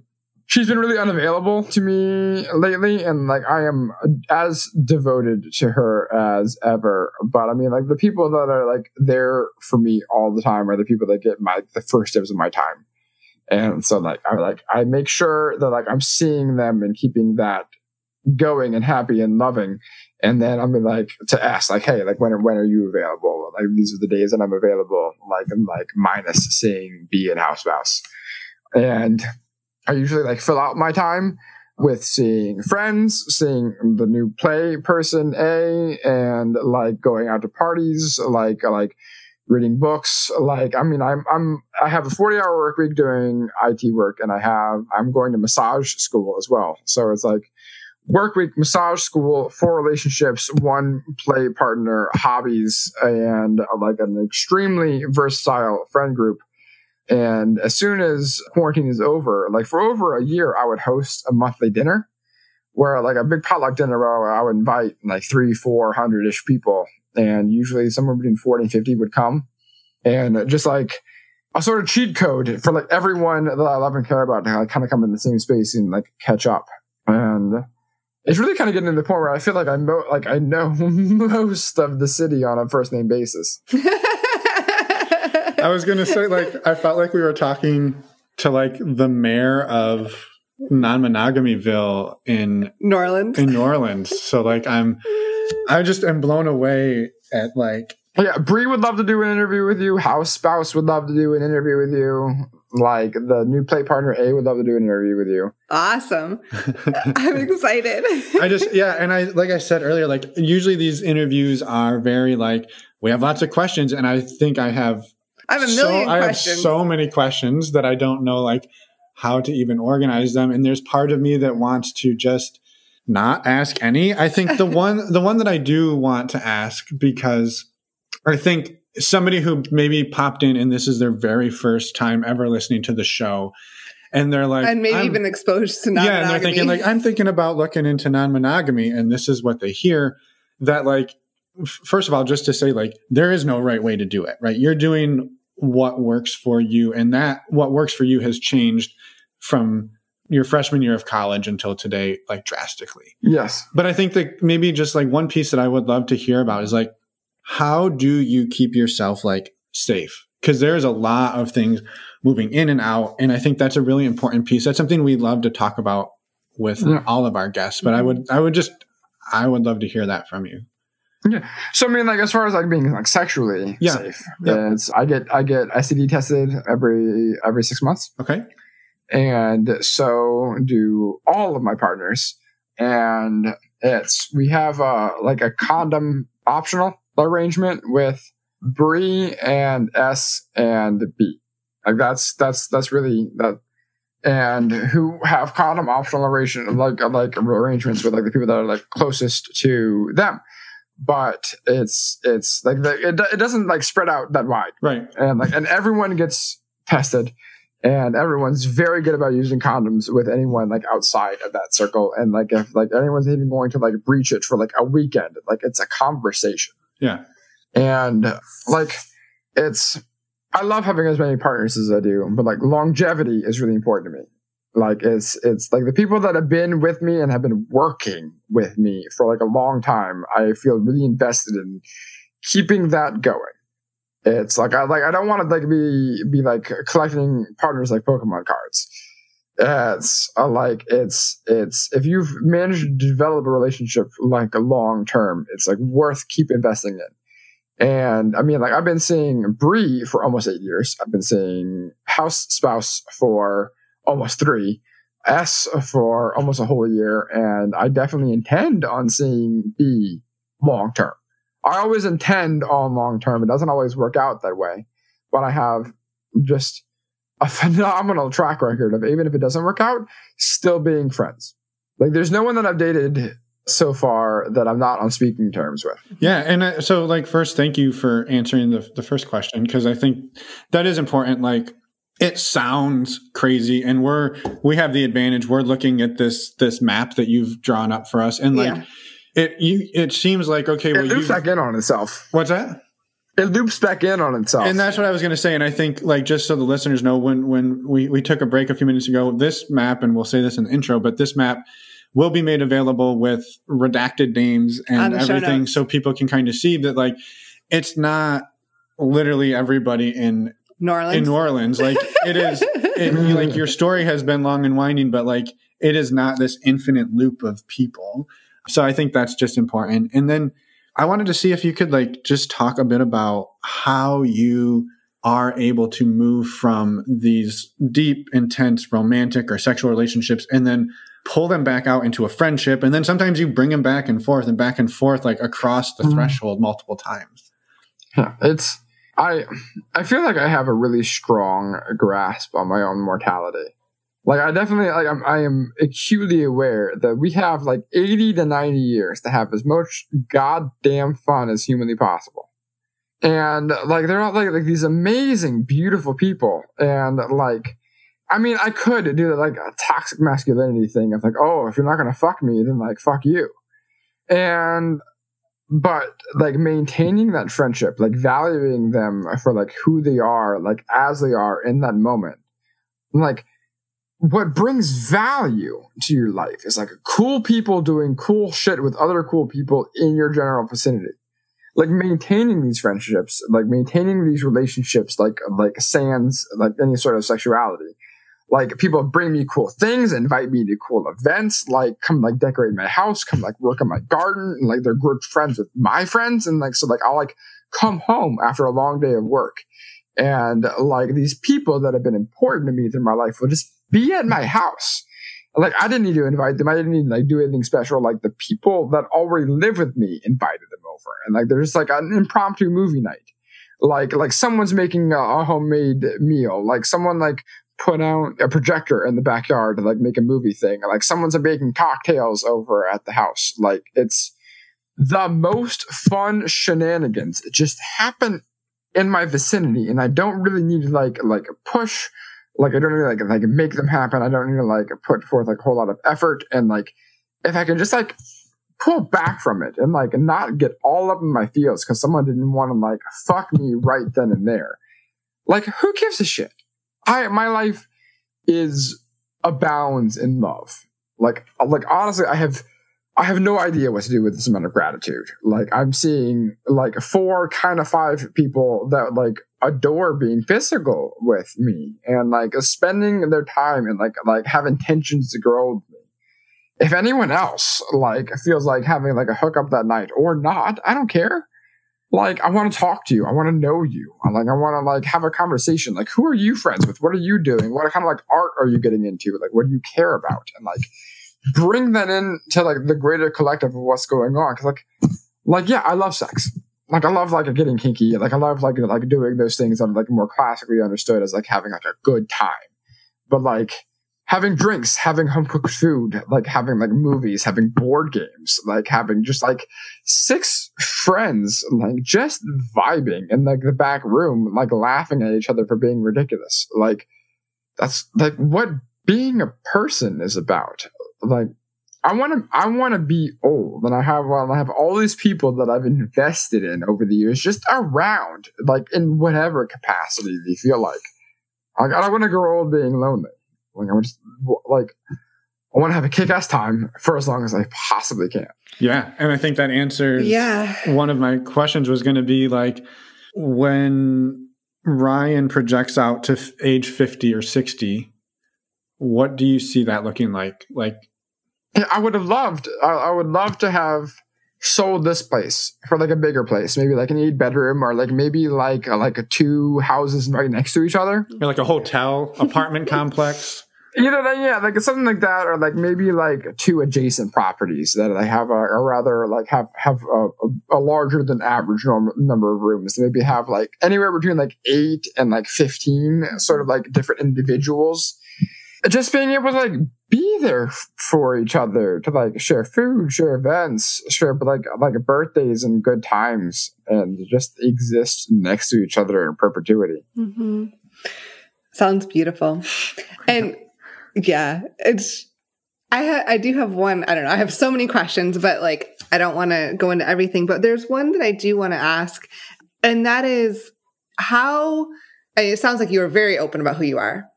she's been really unavailable to me lately, and like I am as devoted to her as ever. But I mean, like the people that are like there for me all the time are the people that get the first dibs of my time. And so like I make sure that like I'm seeing them and keeping that going and happy and loving. And then I'm like to ask like, hey, like when are you available? Like these are the days that I'm available. Like I'm like minus seeing B and house spouse. And I usually like fill out my time with seeing friends, seeing the new play person A, and like going out to parties, like reading books. Like I mean, I have a 40-hour work week doing IT work, and I'm going to massage school as well. So it's like work week, massage school, 4 relationships, 1 play partner, hobbies, and like an extremely versatile friend group. And as soon as quarantine is over, like for over a year, I would host a monthly dinner where like a big potluck dinner where I would invite like 300-400-ish people. And usually somewhere between 40 and 50 would come. And just like a sort of cheat code for like everyone that I love and care about to like kind of come in the same space and like catch up. And it's really kind of getting to the point where I feel like I know most of the city on a first name basis. I was gonna say, like, I felt like we were talking to like the mayor of Non-Monogamyville in New Orleans. So like I just am blown away at like. Yeah, Bree would love to do an interview with you. House Spouse would love to do an interview with you. Like the new play partner A would love to do an interview with you. Awesome. I'm excited. And I like I said earlier, like usually these interviews are very like we have lots of questions, and I think I have a million questions. I have so many questions that I don't know like how to even organize them. And there's part of me that wants to just not ask any. I think the one that I do want to ask, because I think somebody who maybe popped in and this is their very first time ever listening to the show, and they're like, and maybe even exposed to non-monogamy. Yeah, and they're thinking like, I'm thinking about looking into non-monogamy, and this is what they hear. That like, first of all, just to say like, there is no right way to do it, right? You're doing what works for you, and that what works for you has changed from your freshman year of college until today, like drastically. Yes. But I think that maybe just like one piece that I would love to hear about is like, how do you keep yourself like safe? Because there's a lot of things moving in and out. And I think that's a really important piece. That's something we love to talk about with all of our guests. But I would love to hear that from you. Yeah. So I mean, like as far as like being like sexually safe, it's I get STD tested every 6 months. Okay. And so do all of my partners. And we have like a condom optional arrangement with Bree and S and B. Like that's really that, and who have condom optional arrangements with like the people that are like closest to them. But it's like it doesn't like spread out that wide, right? And everyone gets tested, and everyone's very good about using condoms with anyone like outside of that circle. And like if like anyone's even going to like breach it for like a weekend, like it's a conversation. Yeah. And like I love having as many partners as I do, but like longevity is really important to me. Like it's like the people that have been with me and have been working with me for like a long time, I feel really invested in keeping that going. It's like I don't want to like be like collecting partners like Pokemon cards. It's if you've managed to develop a relationship like a long term, it's like worth keep investing in. And I mean, like I've been seeing Bree for almost 8 years. I've been seeing House Spouse for almost 3, S for almost a whole year, and I definitely intend on seeing B long term. I always intend on long term. It doesn't always work out that way, but I have just a phenomenal track record of, even if it doesn't work out, still being friends. Like there's no one that I've dated so far that I'm not on speaking terms with. Yeah. And so like, first, thank you for answering the first question, because I think that is important. Like it sounds crazy, and we have the advantage. We're looking at this map that you've drawn up for us, and like it seems like, okay, well, it loops back in on itself. What's that? It loops back in on itself. And that's what I was going to say. And I think, like, just so the listeners know, when we took a break a few minutes ago, this map, and we'll say this in the intro, but this map will be made available with redacted names and everything, so people can kind of see that, like, it's not literally everybody in New Orleans. Like it is, like your story has been long and winding, but like it is not this infinite loop of people. So I think that's just important. And then I wanted to see if you could like just talk a bit about how you are able to move from these deep, intense, romantic or sexual relationships and then pull them back out into a friendship. And then sometimes you bring them back and forth, like across the threshold multiple times. Yeah, I feel like I have a really strong grasp on my own mortality. Like I definitely, like I am acutely aware that we have like 80 to 90 years to have as much goddamn fun as humanly possible. And like, they're all like these amazing, beautiful people. And like, I mean, I could do like a toxic masculinity thing of like, oh, if you're not going to fuck me, then like, fuck you. But like maintaining that friendship, like valuing them for like who they are, like as they are in that moment. Like what brings value to your life is like cool people doing cool shit with other cool people in your general vicinity. Like maintaining these friendships, like maintaining these relationships, like sans like any sort of sexuality. Like people bring me cool things, invite me to cool events, like come like decorate my house, come like work on my garden, and like they're good friends with my friends, and like so like I'll like come home after a long day of work, and like these people that have been important to me through my life will just be at my house. Like I didn't need to invite them, I didn't need to like do anything special. Like the people that already live with me invited them over, and like there's like an impromptu movie night, like someone's making a homemade meal, like someone like put out a projector in the backyard to like make a movie thing. Like someone's making cocktails over at the house. Like it's the most fun shenanigans just happen in my vicinity, and I don't really need to like push. Like I don't really like make them happen. I don't need to like put forth like a whole lot of effort. And like if I can just like pull back from it and like not get all up in my feels because someone didn't want to like fuck me right then and there. Like who gives a shit? My life is abounds in love. Like honestly, I have no idea what to do with this amount of gratitude. Like I'm seeing like 4 kind of 5 people that like adore being physical with me and like spending their time and like have intentions to grow with me. If anyone else like feels like having like a hookup that night or not, I don't care. Like, I want to talk to you. I want to know you. I want to like have a conversation. Like, who are you friends with? What are you doing? What kind of like art are you getting into? Like, what do you care about? And like, bring that in to like the greater collective of what's going on. Cause like, yeah, I love sex. Like, I love like getting kinky. Like, I love like doing those things that are like more classically understood as like having like a good time. But like, having drinks, having home cooked food, like having like movies, having board games, like having just like 6 friends, like just vibing in like the back room, like laughing at each other for being ridiculous. Like that's like what being a person is about. Like I want to be old, and I have all these people that I've invested in over the years, just around, like in whatever capacity they feel like. I don't want to grow old being lonely. Like I want to have a kick-ass time for as long as I possibly can. Yeah, and I think that answers one of my questions was going to be like, when Ryan projects out to age 50 or 60, what do you see that looking like? Like, I would love to have sold this place for like a bigger place, maybe like an 8-bedroom or like maybe like 2 houses right next to each other, or like a hotel apartment complex. Either that, yeah, like something like that, or like maybe like 2 adjacent properties that I have a rather like have a larger than average number of rooms. Maybe have like anywhere between like 8 and like 15 sort of like different individuals. Just being able to like be there for each other, to like share food, share events, share like birthdays and good times, and just exist next to each other in perpetuity. Mm-hmm. Sounds beautiful. And yeah, I do have one, I don't know, I have so many questions, but like, I don't want to go into everything, but there's one that I do want to ask. And that is it sounds like you are very open about who you are.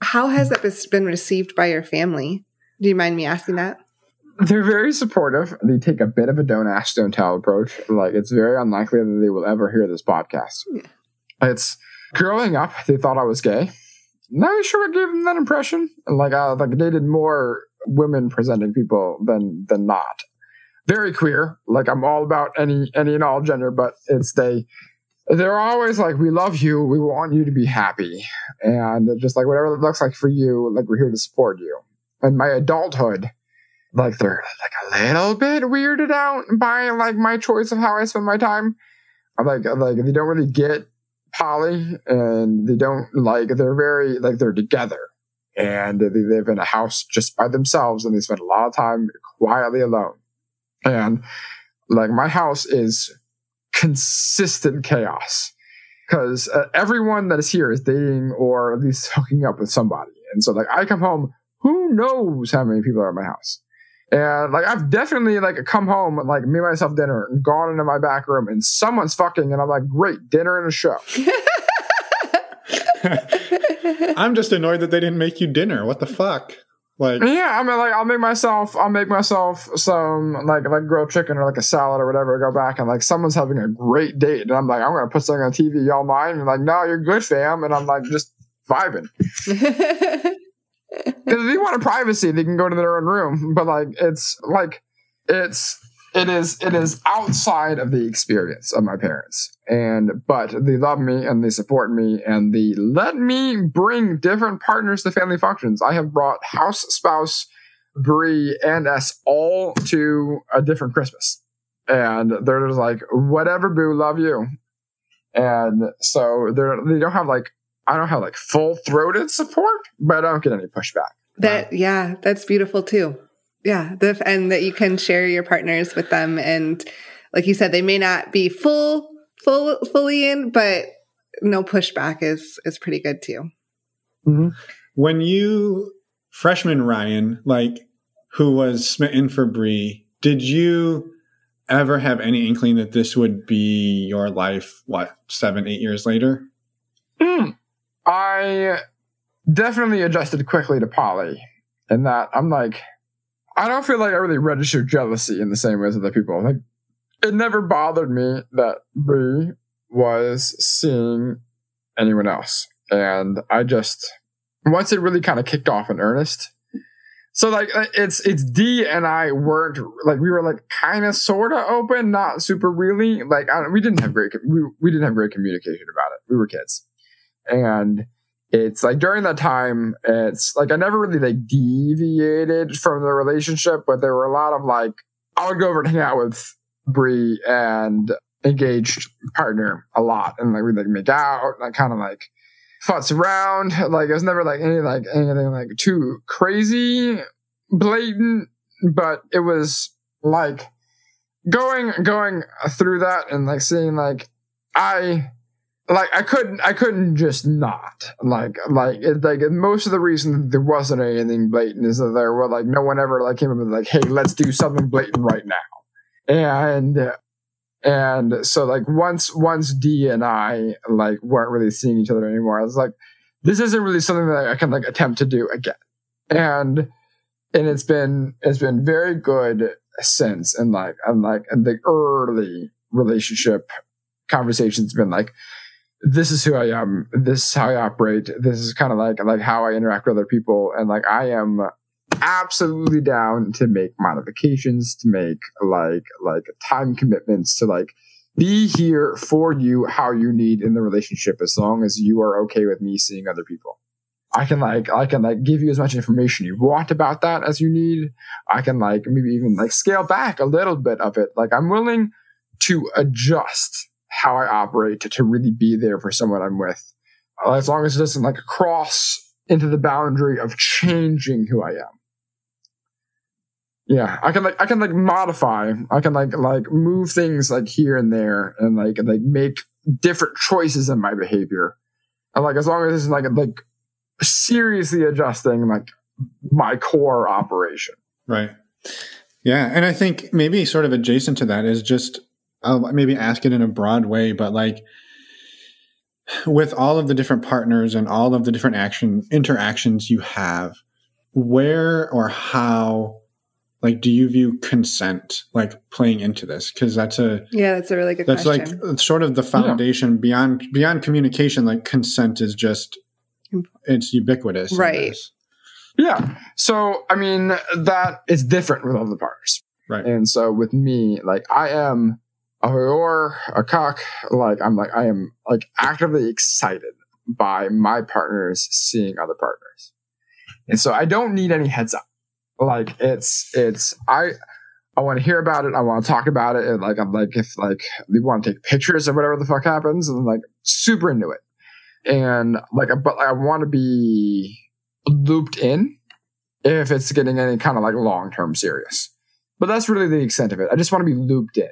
How has that been received by your family? Do you mind me asking that? They're very supportive. They take a bit of a don't ask, don't tell approach. Like, it's very unlikely that they will ever hear this podcast. Yeah. It's growing up, they thought I was gay. Not sure what gave them that impression. Like I dated more women presenting people than not. Very queer. Like I'm all about any and all gender, but they're always like, we love you, we want you to be happy, and just like whatever it looks like for you, like we're here to support you. And my adulthood, like they're like a little bit weirded out by like my choice of how I spend my time. Like they don't really get poly, and they're very like they're together, and they live in a house just by themselves, and they spend a lot of time quietly alone. And like my house is consistent chaos because everyone that is here is dating or at least hooking up with somebody. And so like I come home, who knows how many people are at my house. And like I've definitely like come home and like made myself dinner and gone into my back room and someone's fucking, and I'm like, great, dinner and a show. I'm just annoyed that they didn't make you dinner. What the fuck? Like, yeah, I mean, like, I'll make myself some like grilled chicken or like a salad or whatever. Go back and like someone's having a great date, and I'm like, I'm gonna put something on TV. Y'all mind? And like, no, you're good, fam. And I'm like, just vibing. Because if they want privacy, they can go to their own room. But like, it is outside of the experience of my parents. But they love me and they support me and they let me bring different partners to family functions. I have brought house spouse, Bree, and us all to a different Christmas. And they're just like, whatever, boo, love you. And so they don't have like, I don't have like full-throated support, but I don't get any pushback. That's beautiful too. Yeah. And that you can share your partners with them. And like you said, they may not be fully in, but no pushback is pretty good too. Mm-hmm. When freshman Ryan, like, who was smitten for Bree, did you ever have any inkling that this would be your life, 7-8 years later? I definitely adjusted quickly to poly, in that I'm like, I don't feel like I really registered jealousy in the same way as other people. Like, it never bothered me that Bree was seeing anyone else. And I just, once it really kind of kicked off in earnest. So like, it's D and I weren't, like, we were like kind of sort of open, not super really. Like, we didn't have great communication about it. We were kids. And it's like during that time, it's like I never really like deviated from the relationship, but there were a lot of like, I would go over and hang out with Bree and engaged partner a lot, and like we'd like make out and like kind of like futz around. Like it was never like anything like too crazy blatant, but it was like going through that and like seeing like I couldn't just not like most of the reason there wasn't anything blatant is that there were like no one ever like came up and like, hey, let's do something blatant right now. And so like once D and I like weren't really seeing each other anymore, I was like, this isn't really something that I can like attempt to do again. And it's been very good since. And the early relationship conversations been like, this is who I am. This is how I operate. This is kind of like how I interact with other people. And like, I am absolutely down to make modifications, to make like time commitments, to like be here for you how you need in the relationship, as long as you are okay with me seeing other people. I can give you as much information you want about that as you need. I can like maybe even like scale back a little bit of it. Like I'm willing to adjust how I operate to really be there for someone I'm with, as long as it doesn't like cross into the boundary of changing who I am. Yeah, I can modify. I can like move things like here and there, and like make different choices in my behavior. And like as long as it's like seriously adjusting like my core operation. Right. Yeah, and I think maybe sort of adjacent to that is just, I'll maybe ask it in a broad way, but like with all of the different partners and all of the different interactions you have, where or how like do you view consent like playing into this? Because that's a really good question. That's like sort of the foundation. Beyond communication. Like consent is just, it's ubiquitous, right? Yeah. So I mean, that is different with other partners, right? And so with me, like I am a whore, a cock. Like I am like actively excited by my partners seeing other partners, and so I don't need any heads up. Like I want to hear about it. I want to talk about it. And like I'm like, if like they want to take pictures of whatever the fuck happens, and I'm like super into it. And like, but I want to be looped in if it's getting any kind of like long-term serious. But that's really the extent of it. I just want to be looped in.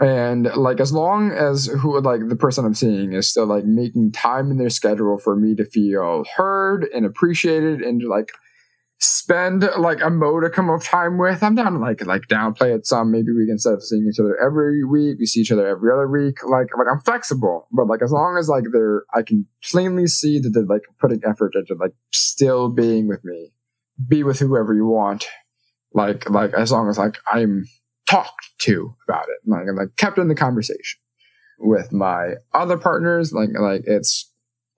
And like, as long as the person I'm seeing is still like making time in their schedule for me to feel heard and appreciated and to like spend like a modicum of time with, I'm down to like downplay it some. Maybe we can, instead of seeing each other every week, we see each other every other week. Like I'm flexible, but like as long as like I can plainly see that they're like putting effort into like still being with me, be with whoever you want. Like as long as like I'm talked to about it, like kept in the conversation. With my other partners, like it's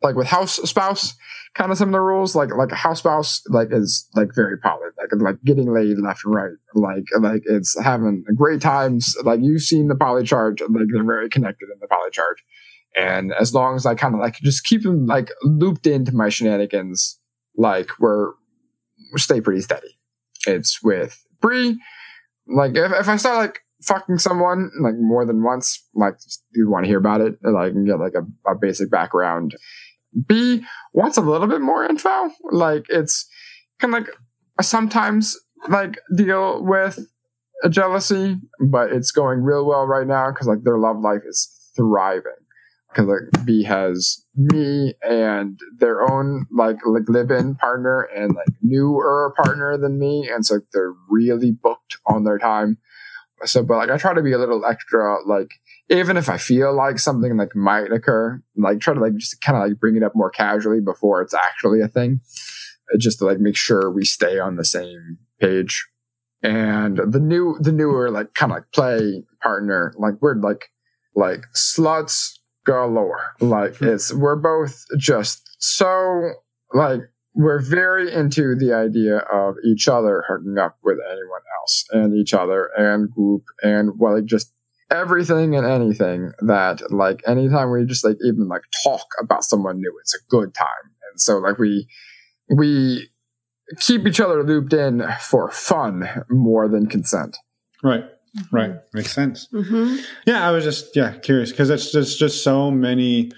like with house spouse, kind of some of the rules. Like a house spouse like is like very poly, like getting laid left and right. Like it's having great times. Like you've seen the poly chart, like they're very connected in the poly chart. And as long as I kind of like just keep them like looped into my shenanigans, like we stay pretty steady. It's with Bree. Like if I start like fucking someone like more than once, like you want to hear about it, like and get like a basic background. B wants a little bit more info. Like it's kind of like I sometimes like deal with a jealousy, but it's going real well right now because like their love life is thriving. Because like B has me and their own like live-in partner and like newer partner than me, and so they're really booked on their time. So, but like I try to be a little extra, like even if I feel like something like might occur, like try to like just kind of like bring it up more casually before it's actually a thing, just to like make sure we stay on the same page. And the newer like kind of like play partner, like we're like sluts galore. Like we're both just so like. We're very into the idea of each other hooking up with anyone else and each other and group and well, like just everything and anything that like anytime we just like even like talk about someone new, it's a good time. And so like we keep each other looped in for fun more than consent. Right. Makes sense. Mm-hmm. Yeah, I was just curious because it's just so many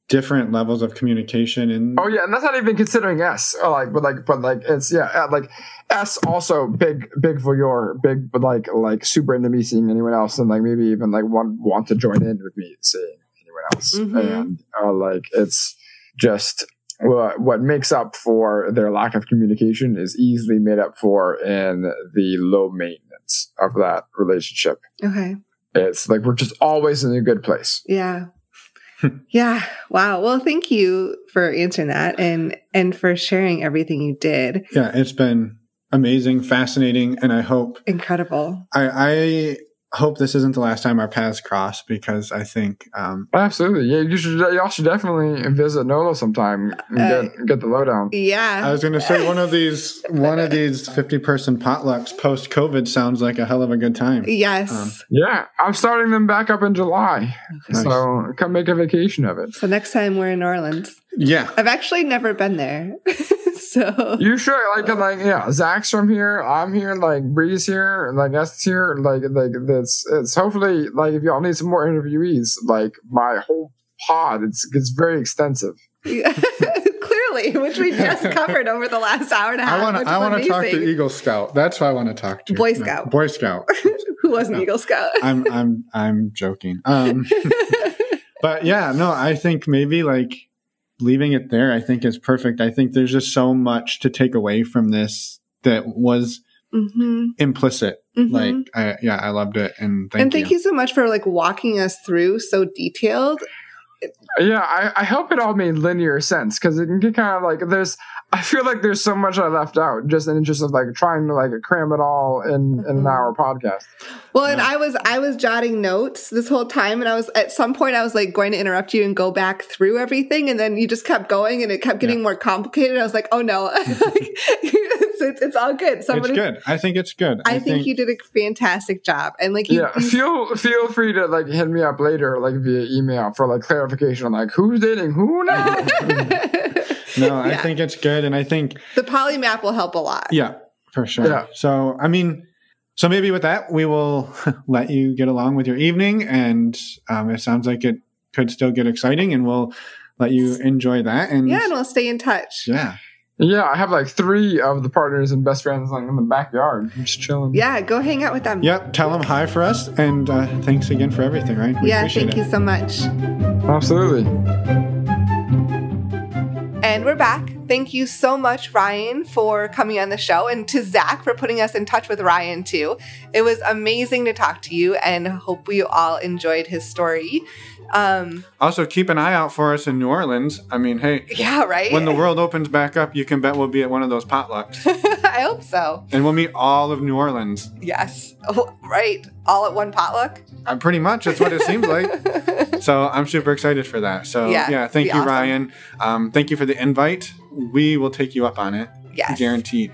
different levels of communication and and that's not even considering S. But it's like S also big voyeur, big but like super into me seeing anyone else and like maybe even like want to join in with me seeing anyone else. Mm-hmm. And like it's just what makes up for their lack of communication is easily made up for in the low maintenance of that relationship. Okay. It's like we're just always in a good place. Yeah. Yeah. Wow. Well, thank you for answering that and for sharing everything you did. Yeah, it's been amazing, fascinating, and I hope incredible. I hope this isn't the last time our paths cross because I think absolutely. Yeah, y'all should definitely visit NOLA sometime and get the lowdown. Yeah. I was going to say one of these 50-person potlucks post COVID sounds like a hell of a good time. Yes. Yeah, I'm starting them back up in July. Nice. So come make a vacation of it. So next time we're in New Orleans. Yeah. I've actually never been there. So you should like Zach's from here, I'm here, like Bree's here, like us here, like it's hopefully like if y'all need some more interviewees, like my whole pod it's very extensive. Clearly, which we just covered over the last hour and a half. I want to talk to Eagle Scout. That's who I want to talk to. Boy Scout. Boy Scout. Who was an Eagle Scout? I'm joking. But yeah, no, I think maybe like leaving it there, I think is perfect. I think there's just so much to take away from this that was implicit. Mm-hmm. Like, I loved it. And thank you so much for like walking us through so detailed. Yeah, I hope it all made linear sense because it can get kind of like I feel like there's so much I left out just in interest of like trying to like cram it all in an hour podcast. Well, and I was jotting notes this whole time, and I was at some point I was like going to interrupt you and go back through everything, and then you just kept going, and it kept getting more complicated. I was like, oh no, it's all good. It's good. I think it's good. I think you did a fantastic job, and like feel free to like hit me up later, like via email for like clarification on like who's dating who now. No, I think it's good, and I think the polymap will help a lot. Yeah, for sure. Yeah. So, so maybe with that, we will let you get along with your evening, and it sounds like it could still get exciting, and we'll let you enjoy that. And we'll stay in touch. Yeah. Yeah, I have like 3 of the partners and best friends like in the backyard. I'm just chilling. Yeah, go hang out with them. Yep, tell them hi for us, and thanks again for everything, right? Thank you so much. Absolutely. And we're back. Thank you so much, Ryan, for coming on the show, and to Zach for putting us in touch with Ryan, too. It was amazing to talk to you, and hope we all enjoyed his story. Also, keep an eye out for us in New Orleans. I mean, hey. Yeah, right? When the world opens back up, you can bet we'll be at one of those potlucks. I hope so. And we'll meet all of New Orleans. Yes. Oh, right. All at one potluck? Pretty much. That's what it seems like. So I'm super excited for that. So, yeah thank you, awesome. Ryan. Thank you for the invite. We will take you up on it. Yes. Guaranteed.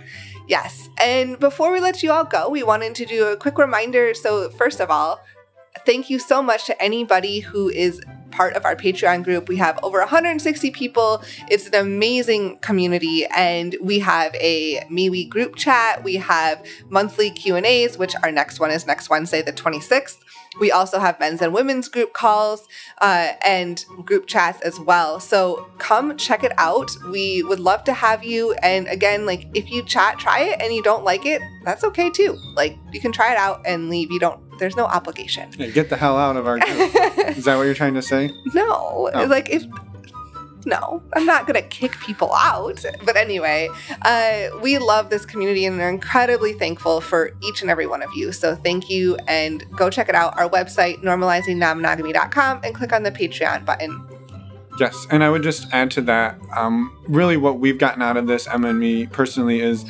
Yes. And before we let you all go, we wanted to do a quick reminder. So first of all, thank you so much to anybody who is part of our Patreon group. We have over 160 people. It's an amazing community, and we have a MeWe group chat. We have monthly Q&As, which our next one is next Wednesday, the 26th. We also have men's and women's group calls and group chats as well. So come check it out. We would love to have you. And again, like if you try it and you don't like it, that's okay too. Like you can try it out and leave. There's no obligation. Yeah, get the hell out of our group. Is that what you're trying to say? No. Oh. No, I'm not going to kick people out. But anyway, we love this community and are incredibly thankful for each and every one of you. So thank you, and go check it out. Our website, normalizingnonmonogamy.com, and click on the Patreon button. Yes, and I would just add to that, really what we've gotten out of this, Emma and me personally, is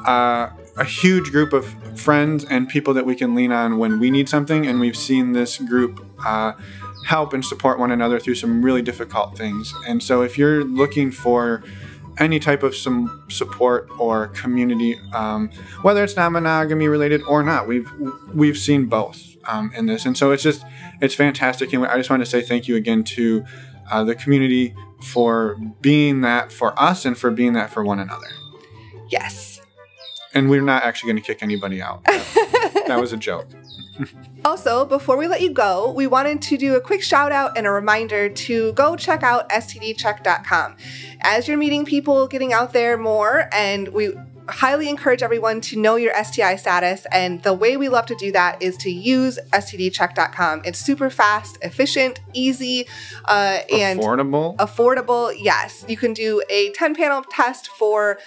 a huge group of friends and people that we can lean on when we need something. And we've seen this group help and support one another through some really difficult things. And so if you're looking for any type of some support or community, whether it's non-monogamy related or not, we've seen both in this. And so it's fantastic. And I just want to say thank you again to the community for being that for us and for being that for one another. Yes. And we're not actually going to kick anybody out. That was a joke. Also, before we let you go, we wanted to do a quick shout out and a reminder to go check out stdcheck.com. As you're meeting people, getting out there more, and we highly encourage everyone to know your STI status, and the way we love to do that is to use stdcheck.com. It's super fast, efficient, easy, and affordable. Yes, you can do a 10-panel test for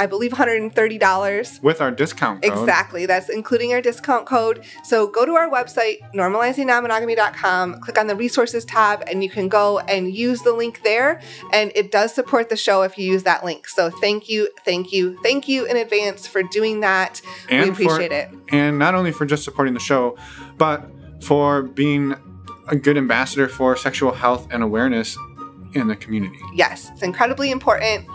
I believe $130. With our discount code. Exactly. That's including our discount code. So go to our website, normalizingnonmonogamy.com, click on the resources tab, and you can go and use the link there. And it does support the show if you use that link. So thank you in advance for doing that. And we appreciate it. And not only for just supporting the show, but for being a good ambassador for sexual health and awareness in the community. Yes, it's incredibly important.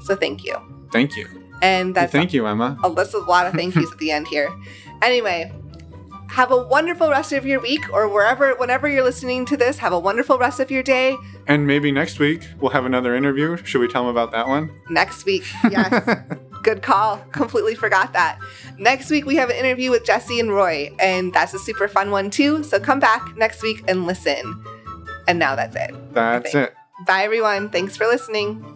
So thank you. Thank you. And that's thank you, Emma. A list of a lot of thank yous at the end here. Anyway, have a wonderful rest of your week, or whenever you're listening to this, have a wonderful rest of your day. And maybe next week we'll have another interview. Should we tell them about that one? Next week, yes. Good call. Completely forgot that. Next week we have an interview with Jesse and Roy, and that's a super fun one too. So come back next week and listen. And now that's it. That's it. Bye everyone. Thanks for listening.